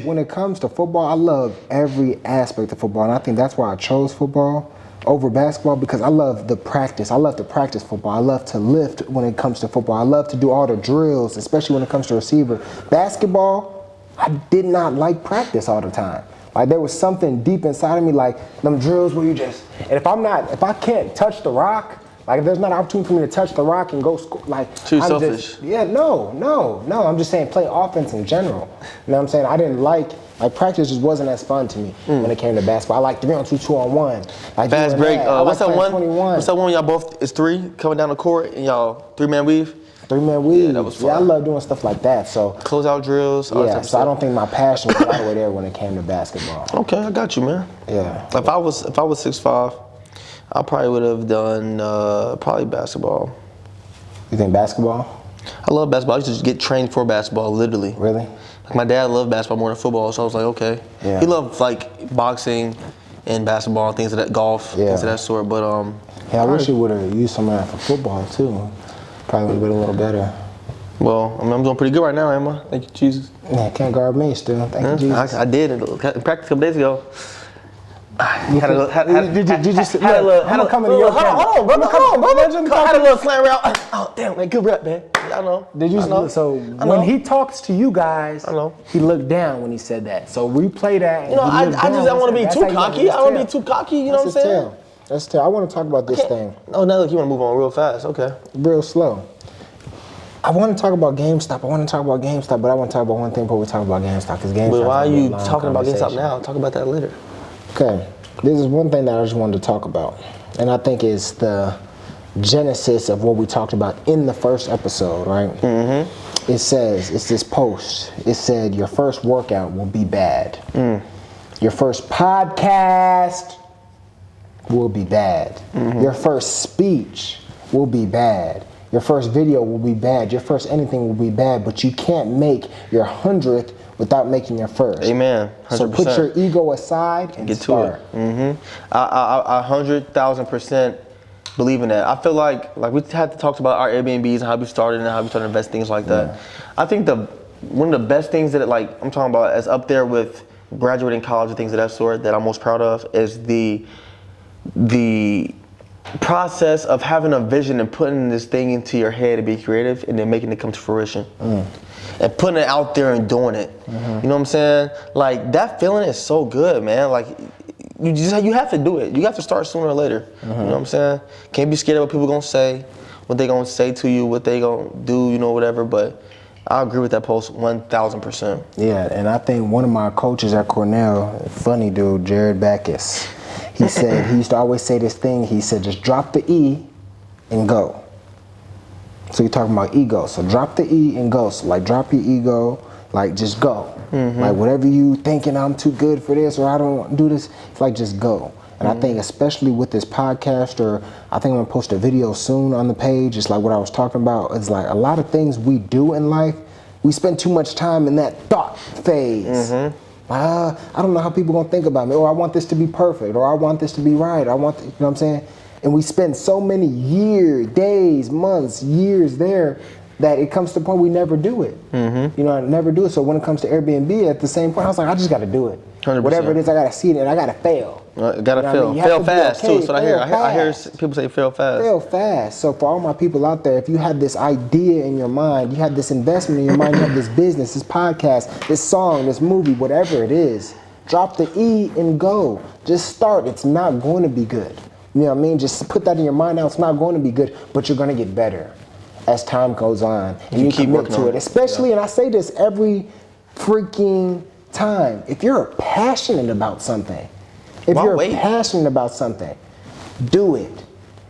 when it comes to football, I love every aspect of football, and I think that's why I chose football over basketball, because I love the practice. I love to practice football. I love to lift when it comes to football. I love to do all the drills, especially when it comes to receiver. Basketball, I did not like practice all the time. Like, there was something deep inside of me, like them drills where you just, and if I can't touch the rock, like if there's not an opportunity for me to touch the rock and go score, like too selfish. No. I'm just saying play offense in general. You know what I'm saying? I didn't like practice just wasn't as fun to me when it came to basketball. I like 3-on-2, 2-on-1. Like fast break. What's that one? 21. What's that one? Y'all both is three coming down the court and y'all 3-man weave. 3-man weave. Yeah, that was fun. Yeah, I love doing stuff like that. So closeout drills. All that type of so stuff. I don't think my passion was all the way there when it came to basketball. Okay, I got you, man. Yeah. If I was 6'5", I probably would have done probably basketball. You think basketball? I love basketball. I used to get trained for basketball, literally. Really? Like my dad loved basketball more than football, so I was like, okay. Yeah. He loved like boxing and basketball and things of that, golf, things of that sort. But yeah, I wish you would have used some of that for football too. Probably would have been a little better. Well, I mean, I'm doing pretty good right now, am I? Thank you, Jesus. Yeah, can't guard me still. Thank you, Jesus. I did in practice a couple days ago. Did you sit? I'm gonna come into your camera. Hold on, brother. Had a little slam around. Oh, damn, man, good rep, man. I know. Did you? I know. So when he talks to you guys, I know. He looked down when he said that. So replay that. You know, I don't want to be too cocky. I don't want to be too cocky. You know what I'm saying? That's tell. I want to talk about this thing. Oh, now look, you want to move on real fast. Okay. Real slow. I want to talk about Gamestop. But I want to talk about one thing before we talk about Gamestop. Because Gamestop. But why are you talking about Gamestop now? Talk about that later. Okay. This is one thing that I just wanted to talk about. And I think it's the genesis of what we talked about in the first episode, right? Mm-hmm. It says, it's this post. It said, your first workout will be bad. Your first podcast will be bad. Your first speech will be bad. Your first video will be bad. Your first anything will be bad. But you can't make your 100th without making your first. Amen. 100%. So put your ego aside and get start. to it. I 100,000% believe in that. I feel like we had to talk about our Airbnbs and how we started to invest, things like that. I think one of the best things that I'm talking about is up there with graduating college and things of that sort that I'm most proud of is the process of having a vision and putting this thing into your head to be creative and then making it come to fruition. And putting it out there and doing it. You know what I'm saying? Like, that feeling is so good, man. Like, you have to do it. You have to start sooner or later. You know what I'm saying? Can't be scared of what people gonna say, what they gonna say to you, what they gonna do, whatever. But I agree with that post 1,000%. Yeah, and I think one of my coaches at Cornell, funny dude, Jared Backus, he said, he used to always say this thing, he said, just drop the E and go. So you're talking about ego. So drop the E and go. So like drop your ego, like just go. Like whatever you thinking, I'm too good for this or I don't want to do this, it's like just go. And I think especially with this podcast, or I think I'm gonna post a video soon on the page, it's like what I was talking about. It's like a lot of things we do in life, we spend too much time in that thought phase. I don't know how people gonna think about me, or I want this to be perfect, or I want this to be right, you know what I'm saying? And we spend so many years, days, months, years there that it comes to the point we never do it. I never do it. So when it comes to Airbnb, at the same point, I was like, I just got to do it. 100%. Whatever it is, I got to see it and I got to fail. Gotta fail. Fail fast too. So I hear people say fail fast. Fail fast. So for all my people out there, if you have this idea in your mind, you have this investment in your mind, you have this business, this podcast, this song, this movie, whatever it is, drop the E and go. Just start. It's not going to be good. You know what I mean? Just put that in your mind now. It's not going to be good, but you're going to get better as time goes on. And you keep working to it. Especially, and I say this every freaking time, if you're passionate about something, passionate about something, do it.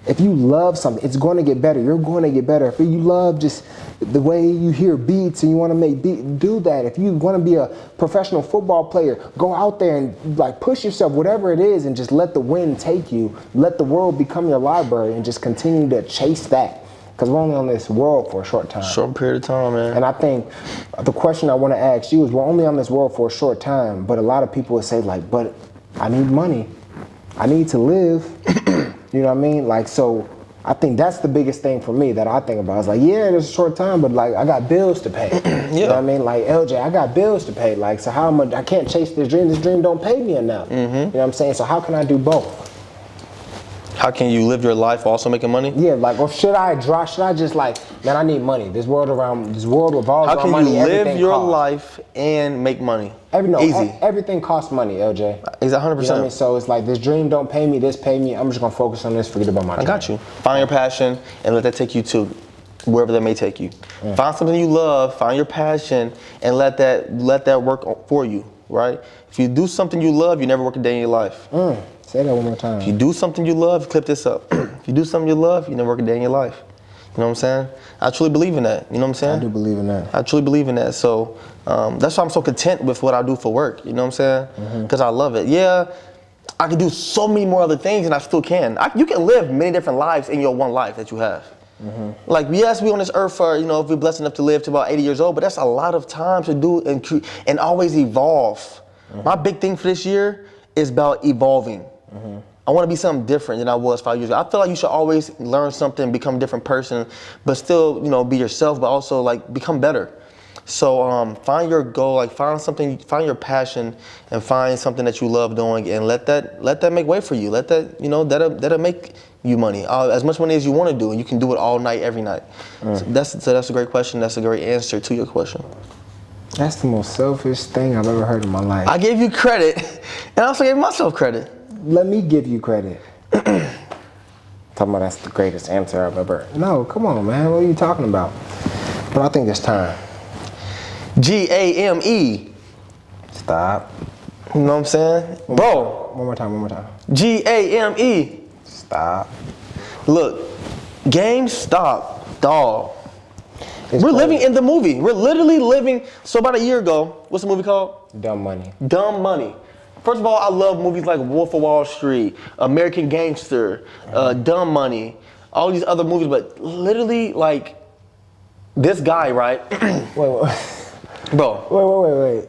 If you love something, it's going to get better. You're going to get better. If you love just the way you hear beats and you want to make beats, do that. If you want to be a professional football player, go out there and like push yourself, whatever it is, and just let the wind take you. Let the world become your library and just continue to chase that. Because we're only on this world for a short time. Short period of time, man. And I think the question I want to ask you is, we're only on this world for a short time, but a lot of people would say like, but I need money. I need to live. You know what I mean? Like, so I think that's the biggest thing for me that I think about. It's like, yeah, there's a short time, but like, I got bills to pay. You know what I mean? Like, LJ, I got bills to pay. Like, so how much, I can't chase this dream. This dream don't pay me enough. You know what I'm saying? So how can I do both? How can you live your life while also making money? Yeah, like, or should I just like, man, I need money. This world revolves around money. How can you live your life and make money? Easy. Everything costs money, LJ. Is 100%. You know what I mean? So it's like, this dream don't pay me, this pay me. I'm just gonna focus on this, forget about my dream. I got you. Find your passion and let that take you to wherever that may take you. Find something you love, find your passion, and let that work for you, right? If you do something you love, you never work a day in your life. Say that one more time. If you do something you love, clip this up. If you do something you love, you never work a day in your life. You know what I'm saying? I truly believe in that. You know what I'm saying? I do believe in that. I truly believe in that. So that's why I'm so content with what I do for work. You know what I'm saying? Because I love it. Yeah, I can do so many more other things, and I still can. You can live many different lives in your one life that you have. Like, yes, we on this earth for, if we're blessed enough to live to about 80 years old, but that's a lot of time to do and always evolve. My big thing for this year is about evolving. I want to be something different than I was 5 years ago. I feel like you should always learn something, become a different person, but still, be yourself, but also like become better. So find your goal, like find your passion, and find something that you love doing, and let that make way for you. Let that, that'll make you money, as much money as you want to do, and you can do it all night, every night. So that's a great question. That's a great answer to your question. That's the most selfish thing I've ever heard in my life. I gave you credit, and I also gave myself credit. Let me give you credit. Talking about that's the greatest answer I've ever. No, come on, man. What are you talking about? But I think it's time. G-A-M-E. Stop. You know what I'm saying? Bro. One more time. G-A-M-E. Stop. Look, Gamestop, dog. It's We're crazy. living in the movie. We're literally living. So about a year ago, what's the movie called? Dumb Money. Dumb Money. First of all, I love movies like Wolf of Wall Street, American Gangster, Dumb Money, all these other movies, but literally, like, this guy, right? Wait. Bro. Wait.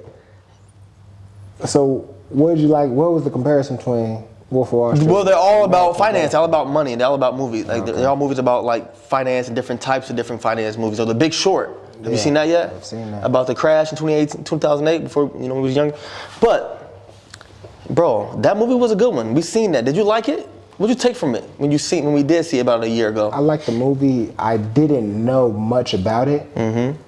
So what did you like? What was the comparison between Wolf of Wall Street? Well, they're all about finance, all about money, and they're all about movies. Like they're all movies about like finance and different types of different finance movies. So The Big Short. Have you seen that yet? I've seen that. About the crash in 2008 before we was younger. But, bro, that movie was a good one. We seen that. Did you like it? What did you take from it when we did see it about a year ago? I liked the movie. I didn't know much about it. Mm-hmm.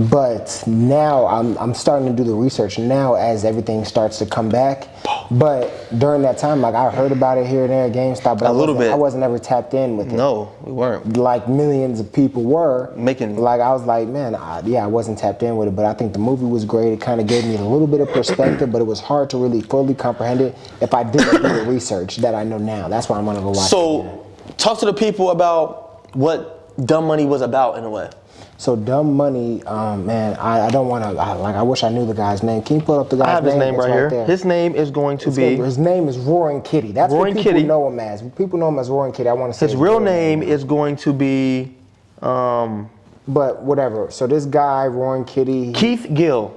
But now I'm starting to do the research now as everything starts to come back. But during that time, like I heard about it here and there at Gamestop, but I wasn't ever tapped in with it. No, we weren't. Like millions of people were. Like I was like, man, I wasn't tapped in with it, but I think the movie was great. It kind of gave me a little bit of perspective, but it was hard to really fully comprehend it if I didn't do the research that I know now. That's why I'm gonna go watch it. So, talk to the people about what Dumb Money was about in a way. So Dumb Money, man, I don't want to, I wish I knew the guy's name. Can you pull up the guy's name? I have his name right here. There. His name is going to be... His name is Roaring Kitty. That's Roaring what people Kitty. know him as. People know him as Roaring Kitty. I want to say his real name is going to be... but whatever. So this guy, Roaring Kitty... Keith Gill.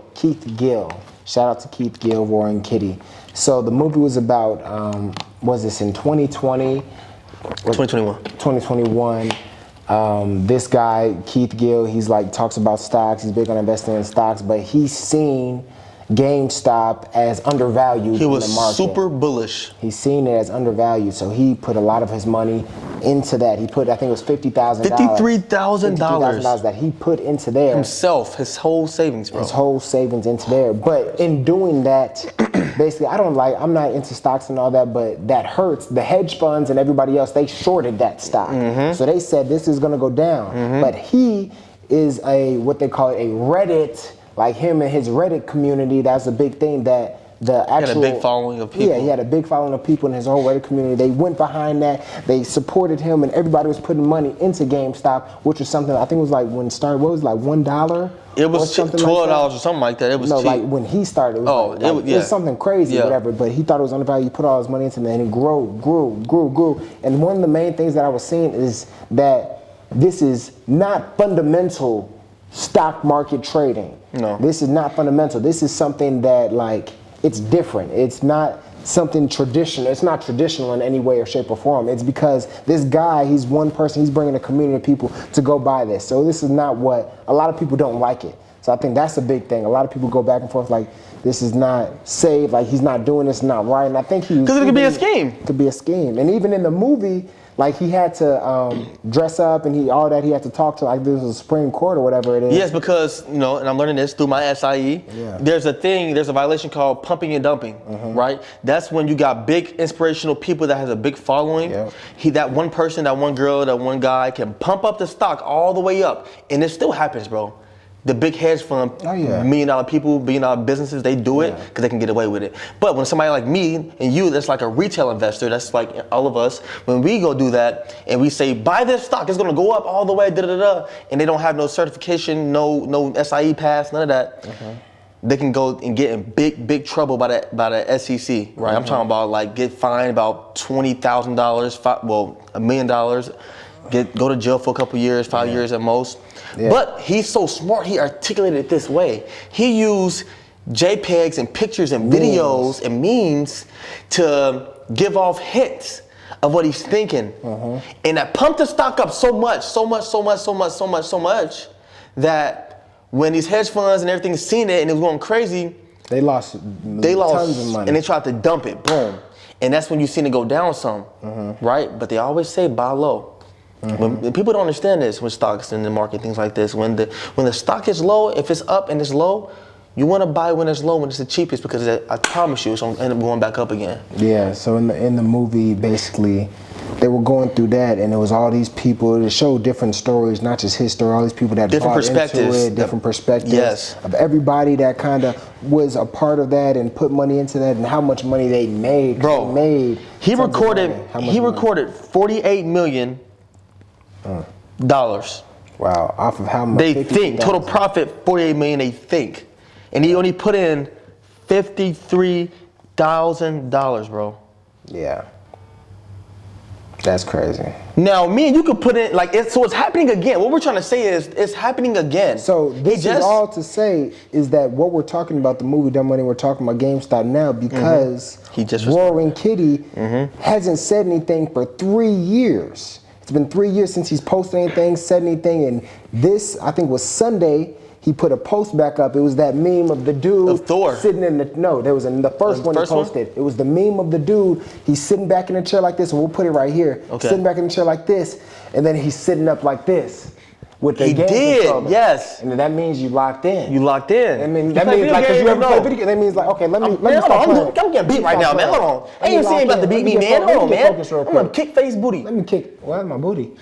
Shout out to Keith Gill, Roaring Kitty. So the movie was about, was this in 2020? 2021. 2021. This guy, Keith Gill, he's like talks about stocks. He's big on investing in stocks, but he's seen GameStop as undervalued He in was the market. super bullish. He's seen it as undervalued, so he put a lot of his money into that. He put, I think it was $50,000. $53,000 that he put into there. Himself, his whole savings, bro. His whole savings into there. But in doing that, basically, I'm not into stocks and all that, but that hurts. The hedge funds and everybody else, they shorted that stock. Mm-hmm. So they said this is gonna go down. Mm-hmm. But he is what they call a Reddit, like him and his Reddit community, that's a big thing that the actual... He had a big following of people. Yeah, he had a big following of people in his whole Reddit community. They went behind that. They supported him, and everybody was putting money into GameStop, which was something, I think it was like when it started, what was it, like $1? It was $12 or something like that. It was cheap. Like when he started, it was it was something crazy, whatever. But he thought it was undervalued. He put all his money into it, and it grew. And one of the main things that I was seeing is that this is not fundamental stock market trading. No. This is not fundamental. This is something that, like, it's different. It's not something traditional. It's not traditional in any way or shape or form. It's because this guy, he's one person, he's bringing a community of people to go buy this. So this is not what, a lot of people don't like it. So I think that's a big thing. A lot of people go back and forth like, this is not safe, like he's not doing this, not right. And I think because it could be a scheme. It could be a scheme. And even in the movie, like he had to dress up and he had to talk to, like, this was a Supreme Court or whatever it is. Yes, because, and I'm learning this through my SIE. Yeah. There's a violation called pumping and dumping, right? That's when you got big inspirational people that has a big following. Yeah. That one person, that one girl, that one guy can pump up the stock all the way up. And it still happens, bro. The big hedge fund, $1 million people, $1 billion businesses, they do it because they can get away with it. But when somebody like me and you, that's like a retail investor, that's like all of us, when we go do that and we say, buy this stock, it's gonna go up all the way, and they don't have no certification, no SIE pass, none of that, they can go and get in big trouble by the SEC, right? I'm talking about like get fined about $20,000, $1 million, go to jail for a couple years, 5 years at most. Yeah. But he's so smart, he articulated it this way. He used JPEGs and pictures and videos and memes to give off hints of what he's thinking. And that pumped the stock up so much that when these hedge funds and everything seen it and it was going crazy, they lost tons of money. And they tried to dump it, boom. And that's when you seen it go down some, right? But they always say buy low. When people don't understand this with stocks in the market, things like this, when the stock is low, if it's up and it's low, you want to buy when it's low, when it's the cheapest, because I promise you it's going to end up going back up again. Yeah, so in the movie, basically, they were going through that, and there was all these people that showed different stories, not just his story, all these people that bought into it, different perspectives of everybody that kind of was a part of that and put money into that, and how much money they made. Bro, he recorded $48 million. Wow, off of how much? They think total profit $48 million. They think, and he only put in $53,000, bro. Yeah. That's crazy. Now, me and you could put in, like, so it's happening again. What we're trying to say is, it's happening again. So this is all to say is that what we're talking about, the movie Dumb Money, we're talking about Gamestop now because Roaring Kitty hasn't said anything for 3 years. It's been 3 years since he's posted anything, said anything, and this, I think, was Sunday. He put a post back up. It was that meme of the dude of Thor sitting in the there was the first one he posted. It was the meme of the dude. He's sitting back in a chair like this, and we'll put it right here. Okay. Sitting back in a chair like this, and then he's sitting up like this with the game controller. Yes. And then that means you locked in. You locked in. I mean, that means like, cause you ever play video game, that means like, okay, let me stop playing. I'm getting beat right now, man. Hold on. I ain't saying about to beat me, man. Hold on, man. I'm gonna kick Phaz booty. Let me kick. Why my booty?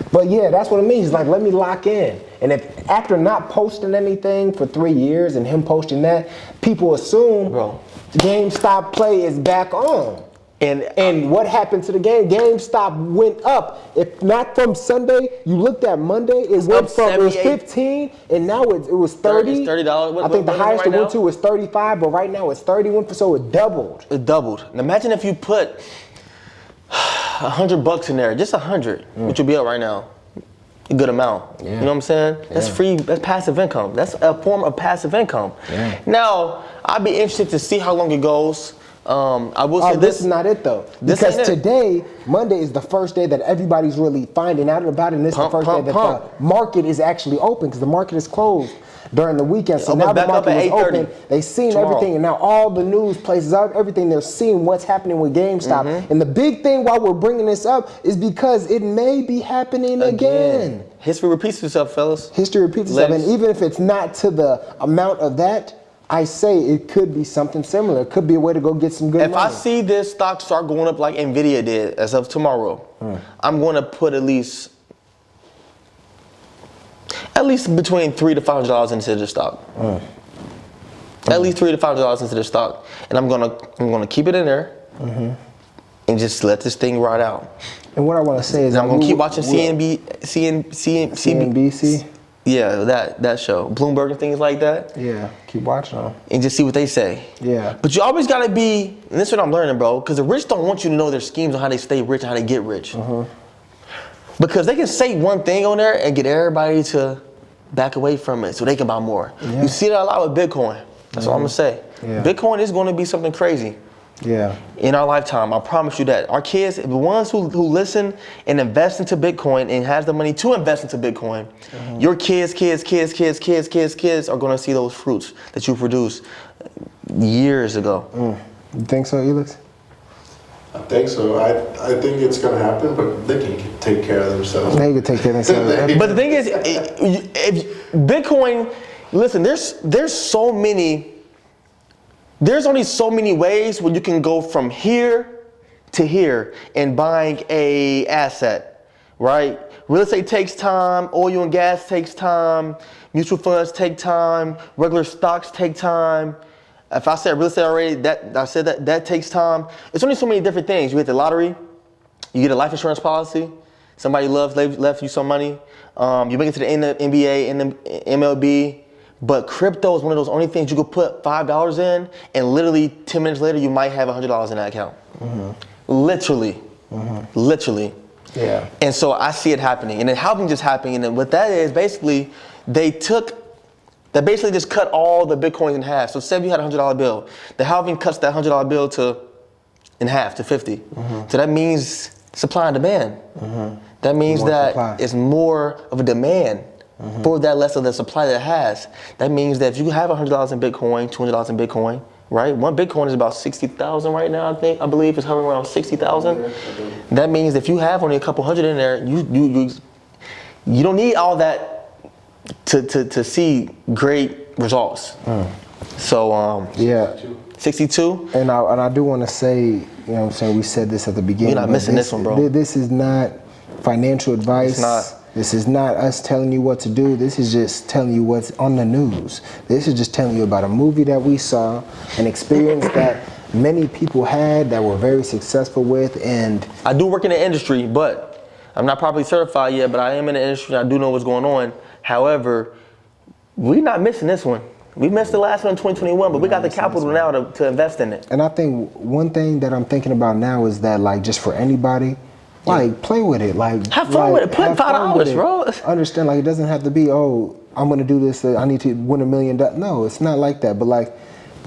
But yeah, that's what it means. Like, let me lock in. And if after not posting anything for 3 years and him posting that, people assume the GameStop play is back on. And what happened to the game? GameStop went up. If not from Sunday, you looked at Monday, it went from, it was 15 and now it was 30. It's $30. I think the highest it went to was 35, but right now it's 31, so it doubled. It doubled. And imagine if you put $100 in there, just 100, which would be up right now. A good amount. You know what I'm saying? That's free, that's passive income. That's a form of passive income. Now, I'd be interested to see how long it goes. I will say this is not it though. Because today, Monday, is the first day that everybody's really finding out about it, and this is the first day that the market is actually open, because the market is closed during the weekend. So now the market is open. They've seen everything, and now all the news places, everything, they're seeing what's happening with GameStop. And the big thing why we're bringing this up is because it may be happening again. History repeats itself, fellas. History repeats itself, and even if it's not to the amount of that, I say it could be something similar. It could be a way to go get some good money. If I see this stock start going up like Nvidia did as of tomorrow, I'm going to put at least between $300 to $500 into the stock. At least $300 to $500 into the stock, and I'm gonna keep it in there and just let this thing ride out. And what I want to say is, I'm gonna keep watching CNBC. Yeah, that show, Bloomberg and things like that. Yeah, keep watching them. And just see what they say. Yeah. But you always gotta be, and this is what I'm learning, bro, because the rich don't want you to know their schemes on how they stay rich and how they get rich. Because they can say one thing on there and get everybody to back away from it so they can buy more. You see that a lot with Bitcoin. That's all I'm gonna say. Bitcoin is gonna be something crazy. In our lifetime, I promise you that. Our kids, the ones who listen and invest into Bitcoin and has the money to invest into Bitcoin, your kids are gonna see those fruits that you produced years ago. You think so, Elix? I think so. I think it's gonna happen, but they can take care of themselves. They can take care of themselves. But the thing is, if Bitcoin, listen, there's so many. There's only so many ways where you can go from here to here in buying a asset, right? Real estate takes time, oil and gas takes time, mutual funds take time, regular stocks take time. If I said real estate already, that takes time. It's only so many different things. You hit the lottery, you get a life insurance policy, somebody left you some money, you make it to the NBA and the MLB. But crypto is one of those only things you could put $5 in, and literally 10 minutes later, you might have $100 in that account. Literally. Literally. Yeah. And so I see it happening. And then halving just happening. And then what that is, basically, they basically just cut all the Bitcoins in half. So say you had a $100 bill. The halving cuts that $100 bill in half to 50. So that means supply and demand. That means that it's more of a demand. For that less of the supply that it has. That means that if you have $100 in Bitcoin, $200 in Bitcoin, right? One Bitcoin is about 60,000 right now, I believe it's hovering around 60,000. That means if you have only a couple hundred in there, you don't need all that to see great results. So 62. And I do want to say, you know what I'm saying, we said this at the beginning. You're not missing this one, bro. This is not financial advice. It's not. This is not us telling you what to do. This is just telling you what's on the news. This is just telling you about a movie that we saw, an experience that many people had that were very successful with. And I do work in the industry, but I'm not properly certified yet, but I am in the industry. I do know what's going on. However, we're not missing this one. We missed the last one in 2021, but we got the capital now to invest in it. And I think one thing that I'm thinking about now is that, like, just for anybody, like, play with it. Like, have fun with it. Put $5, bro. Understand, like, it doesn't have to be, oh, I'm going to do this. I need to win $1 million. No, it's not like that. But, like,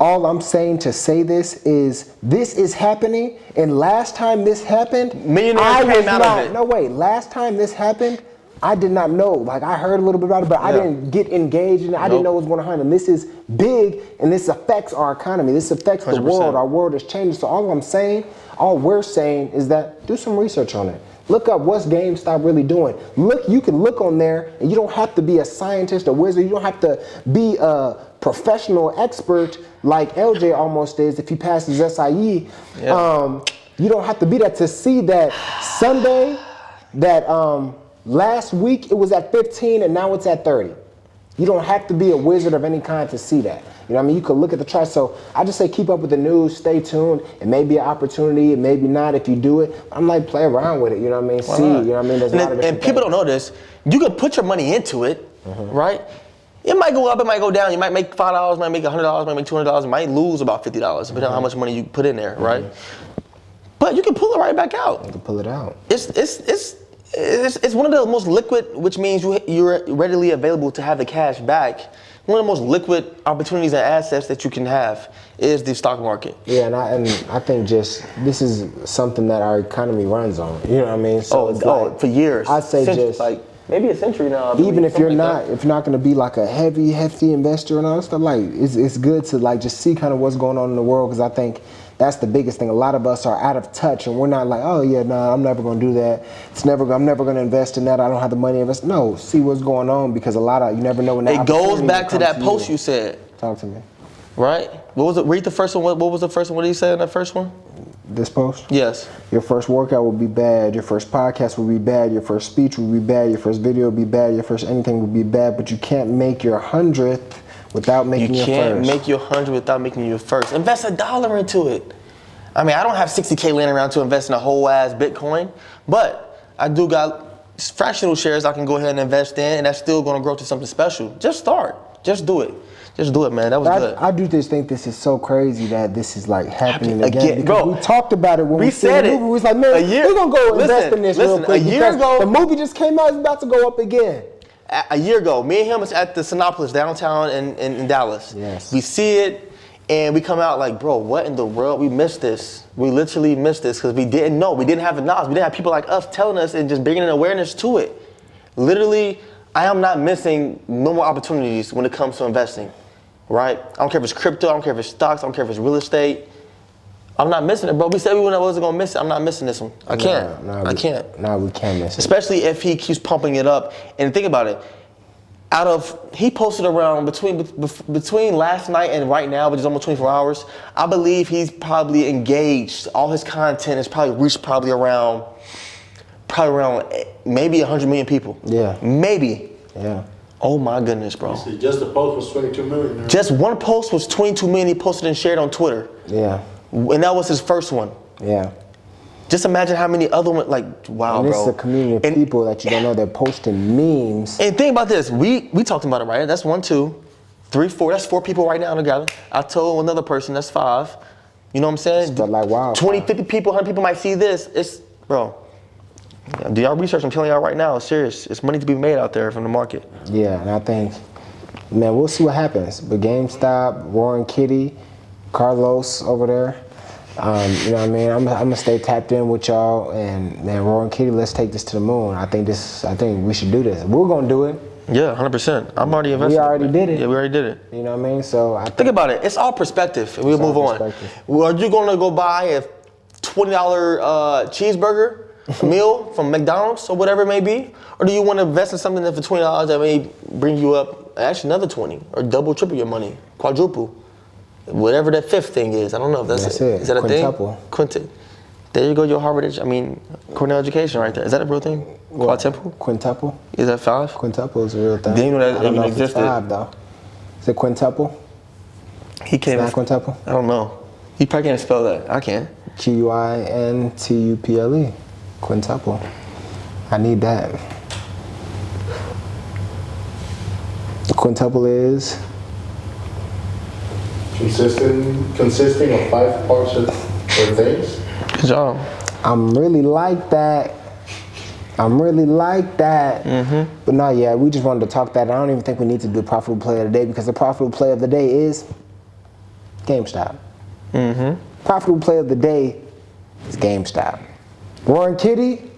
all I'm saying to say this is happening. And last time this happened, millionaires came out of it. No, wait. Last time this happened, I did not know. Like, I heard a little bit about it, but I didn't get engaged in it. I didn't know what was going on. And this is big, and this affects our economy. This affects the 100%. world. Our world is changing. So all we're saying is that do some research on it. Look up what's Gamestop really doing. You can look on there, and you don't have to be a scientist or wizard. You don't have to be a professional expert like LJ almost is if he passes SIE. Yeah. You don't have to be that to see that Sunday, that last week it was at 15 and now it's at 30. You don't have to be a wizard of any kind to see that. You know what I mean? You could look at the chart. So I just say keep up with the news, stay tuned. It may be an opportunity, it may be not if you do it. I'm like, play around with it, you know what I mean? Why See, not? you know what I mean? There's a lot of and people don't know this. You can put your money into it, right? It might go up, it might go down. You might make $5, might make $100, might make $200, might lose about $50, depending on how much money you put in there, right? But you can pull it right back out. You can pull it out. It's one of the most liquid, which means you're readily available to have the cash back. One of the most liquid opportunities and assets that you can have is the stock market. Yeah, and I think just this is something that our economy runs on. You know what I mean? So for years. I'd say just like maybe a century now. Even if you're not going to be like a hefty investor and all that stuff, like it's good to like just see kind of what's going on in the world, because I think that's the biggest thing. A lot of us are out of touch, and we're not like, oh yeah, no, I'm never going to do that. I'm never going to invest in that. I don't have the money to invest. No, see what's going on, because you never know when that. It goes back to that post you said. Talk to me. Right? What was it? Read the first one. What was the first one? What did you say in that first one? This post? Yes. Your first workout will be bad. Your first podcast will be bad. Your first speech will be bad. Your first video will be bad. Your first anything will be bad. But you can't make your 100th without making your first. You can't make your 100 without making your first. Invest $1 into it. I mean, I don't have 60K laying around to invest in a whole ass Bitcoin, but I do got fractional shares I can go ahead and invest in, and that's still going to grow to something special. Just start. Just do it. Just do it, man. That was good. I do just think this is so crazy that this is like happening again. Because bro, we talked about it when we said the it. movie. We was like, man, we're going to go invest in this real quick. A year ago, the movie just came out. It's about to go up again. A year ago, me and him was at the Sinopolis downtown in Dallas. Yes. We see it, and we come out like, bro, what in the world? We missed this. We literally missed this because we didn't know. We didn't have the knowledge. We didn't have people like us telling us and just bringing an awareness to it. Literally, I am not missing no more opportunities when it comes to investing, right? I don't care if it's crypto. I don't care if it's stocks. I don't care if it's real estate. I'm not missing it, bro. We said we wasn't going to miss it. I'm not missing this one. I can't. I can't. No, we can't miss it. Especially if he keeps pumping it up. And think about it. He posted around between last night and right now, which is almost 24 hours, I believe he's probably engaged. All his content has probably reached around maybe 100 million people. Yeah. Maybe. Yeah. Oh my goodness, bro. See, just the post was 22 million. Just one post was 22 million he posted and shared on Twitter. Yeah. And that was his first one. Yeah. Just imagine how many other ones, like, wow, and bro. This is a community of people that you don't know, they're posting memes. And think about this, we talked about it, right? That's 1, 2, 3, 4, that's 4 people right now together. I told another person, that's 5. You know what I'm saying? But like, wow. 20, 50 people, 100 people might see this. Bro, do y'all research? I'm telling y'all right now, it's serious. It's money to be made out there from the market. Yeah, and I think, man, we'll see what happens. But GameStop, Warren Kitty, Carlos over there, you know what I mean? I'm gonna stay tapped in with y'all, and man, Warren Kitty, let's take this to the moon. I think we should do this. We're gonna do it. Yeah, 100%. I'm already invested. We already did it. Yeah, we already did it. You know what I mean? So think about it. It's all perspective, and we'll move on. Well, are you gonna go buy a $20 cheeseburger meal from McDonald's or whatever it may be, or do you want to invest in something that for $20 that may bring you up actually another 20 or double, triple your money, quadruple? Whatever that 5th thing is, I don't know if that's it. Is that a Quintuple. thing? Quintuple. There you go, your Cornell education right there. Is that a real thing? Quadruple? Quintuple. Is that 5? Quintuple is a real thing. Didn't you know that I don't even know if existed? It's 5 though. Is it quintuple? He can't. It's not quintuple. I don't know. He probably can't spell that. I can. Quintuple. Quintuple. I need that. Quintuple is consisting of 5 parts or things. Good job. I'm really like that. But no, yeah, we just wanted to talk that. I don't even think we need to do profitable play of the day because the profitable play of the day is Gamestop. Profitable play of the day is Gamestop. Warren Kitty,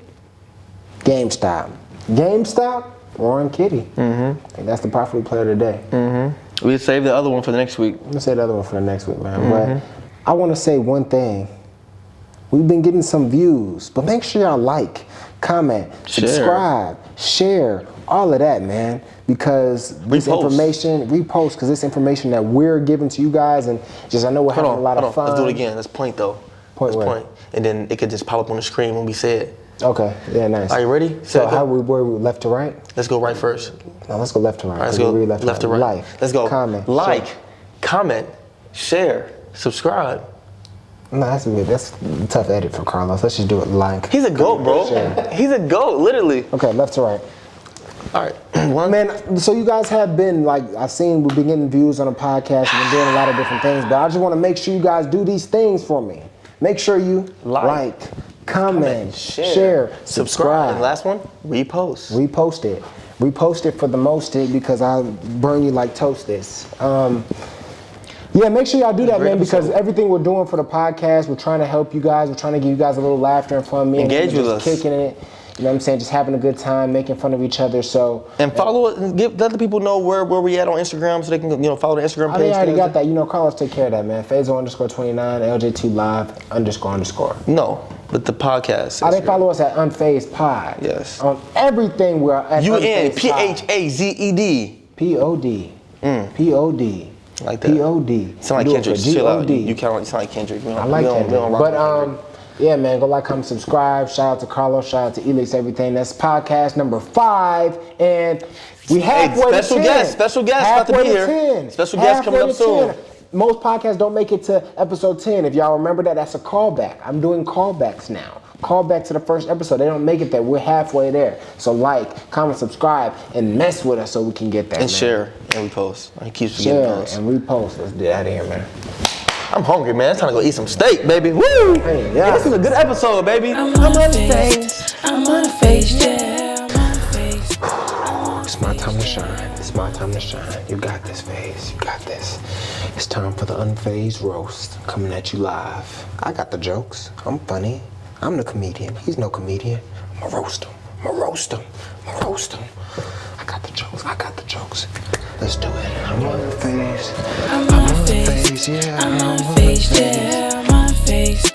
Gamestop. Gamestop, Warren Kitty. I think that's the profitable play of the day. We'll save the other one for the next week. Let's say the other one for the next week, man. But I want to say one thing. We've been getting some views, but make sure y'all like, comment, subscribe, share, all of that, man. Because this information, repost, because this information that we're giving to you guys, and just I know we're having a lot of fun. Let's do it again. Let's point though. Point. And then it could just pop up on the screen when we say it. Okay, yeah, nice. Are you ready? So how were we left to right? Let's go right first. No, let's go left to right. All right, let's go left to right. Like, let's go. Comment, comment, share, subscribe. No, that's a tough edit for Carlos. Let's just do it like. He's a GOAT, bro. He's a GOAT, literally. Okay, left to right. All right. Man, so you guys have been, like, I've seen we've been getting views on the podcast and been doing a lot of different things, but I just want to make sure you guys do these things for me. Make sure you like, comment, share, subscribe. And last one, repost. Repost it. Repost it for the most it because I'll burn you like toasters. Yeah, make sure y'all do that, man, because everything we're doing for the podcast, we're trying to help you guys. We're trying to give you guys a little laughter and fun. Engage with us. Kicking it. You know what I'm saying? Just having a good time, making fun of each other. So and follow it, and let the people know where we at on Instagram so they can follow the Instagram page. I already got that. Carlos, take care of that, man. Phazione _29, LJ2 Live __. No, but the podcast. They follow us at Unphazed Pod. Yes. On everything we're at UNPHAZED. POD. POD. Like that. POD. Sound like Kendrick. Chill out. You sound like Kendrick. I like Kendrick. But yeah, man, go like, comment, subscribe. Shout out to Carlos. Shout out to Elix Everything. That's podcast number 5, and we halfway to 10. Special guest about to be here. Special guest coming up soon. Most podcasts don't make it to episode 10. If y'all remember that, that's a callback. I'm doing callbacks now. Callback to the first episode. They don't make it there. We're halfway there. So like, comment, subscribe, and mess with us so we can get there. And share and repost. I keep forgetting those. Share and repost. Let's get out of here, man. I'm hungry, man. It's time to go eat some steak, baby. Woo! Hey, this is a good episode, baby. I'm unfazed. I'm unfazed, yeah. I'm unfazed. It's my time to shine. It's my time to shine. You got this, Phaz. You got this. It's time for the Unphazed Roast. Coming at you live. I got the jokes. I'm funny. I'm the comedian. He's no comedian. I'ma roast him. I'ma roast him. I'ma roast him. I got the jokes. I got the jokes. Let's do it. I'm unfazed. I'm unfazed. Yeah. I'm unfazed, yeah. I'm unfazed.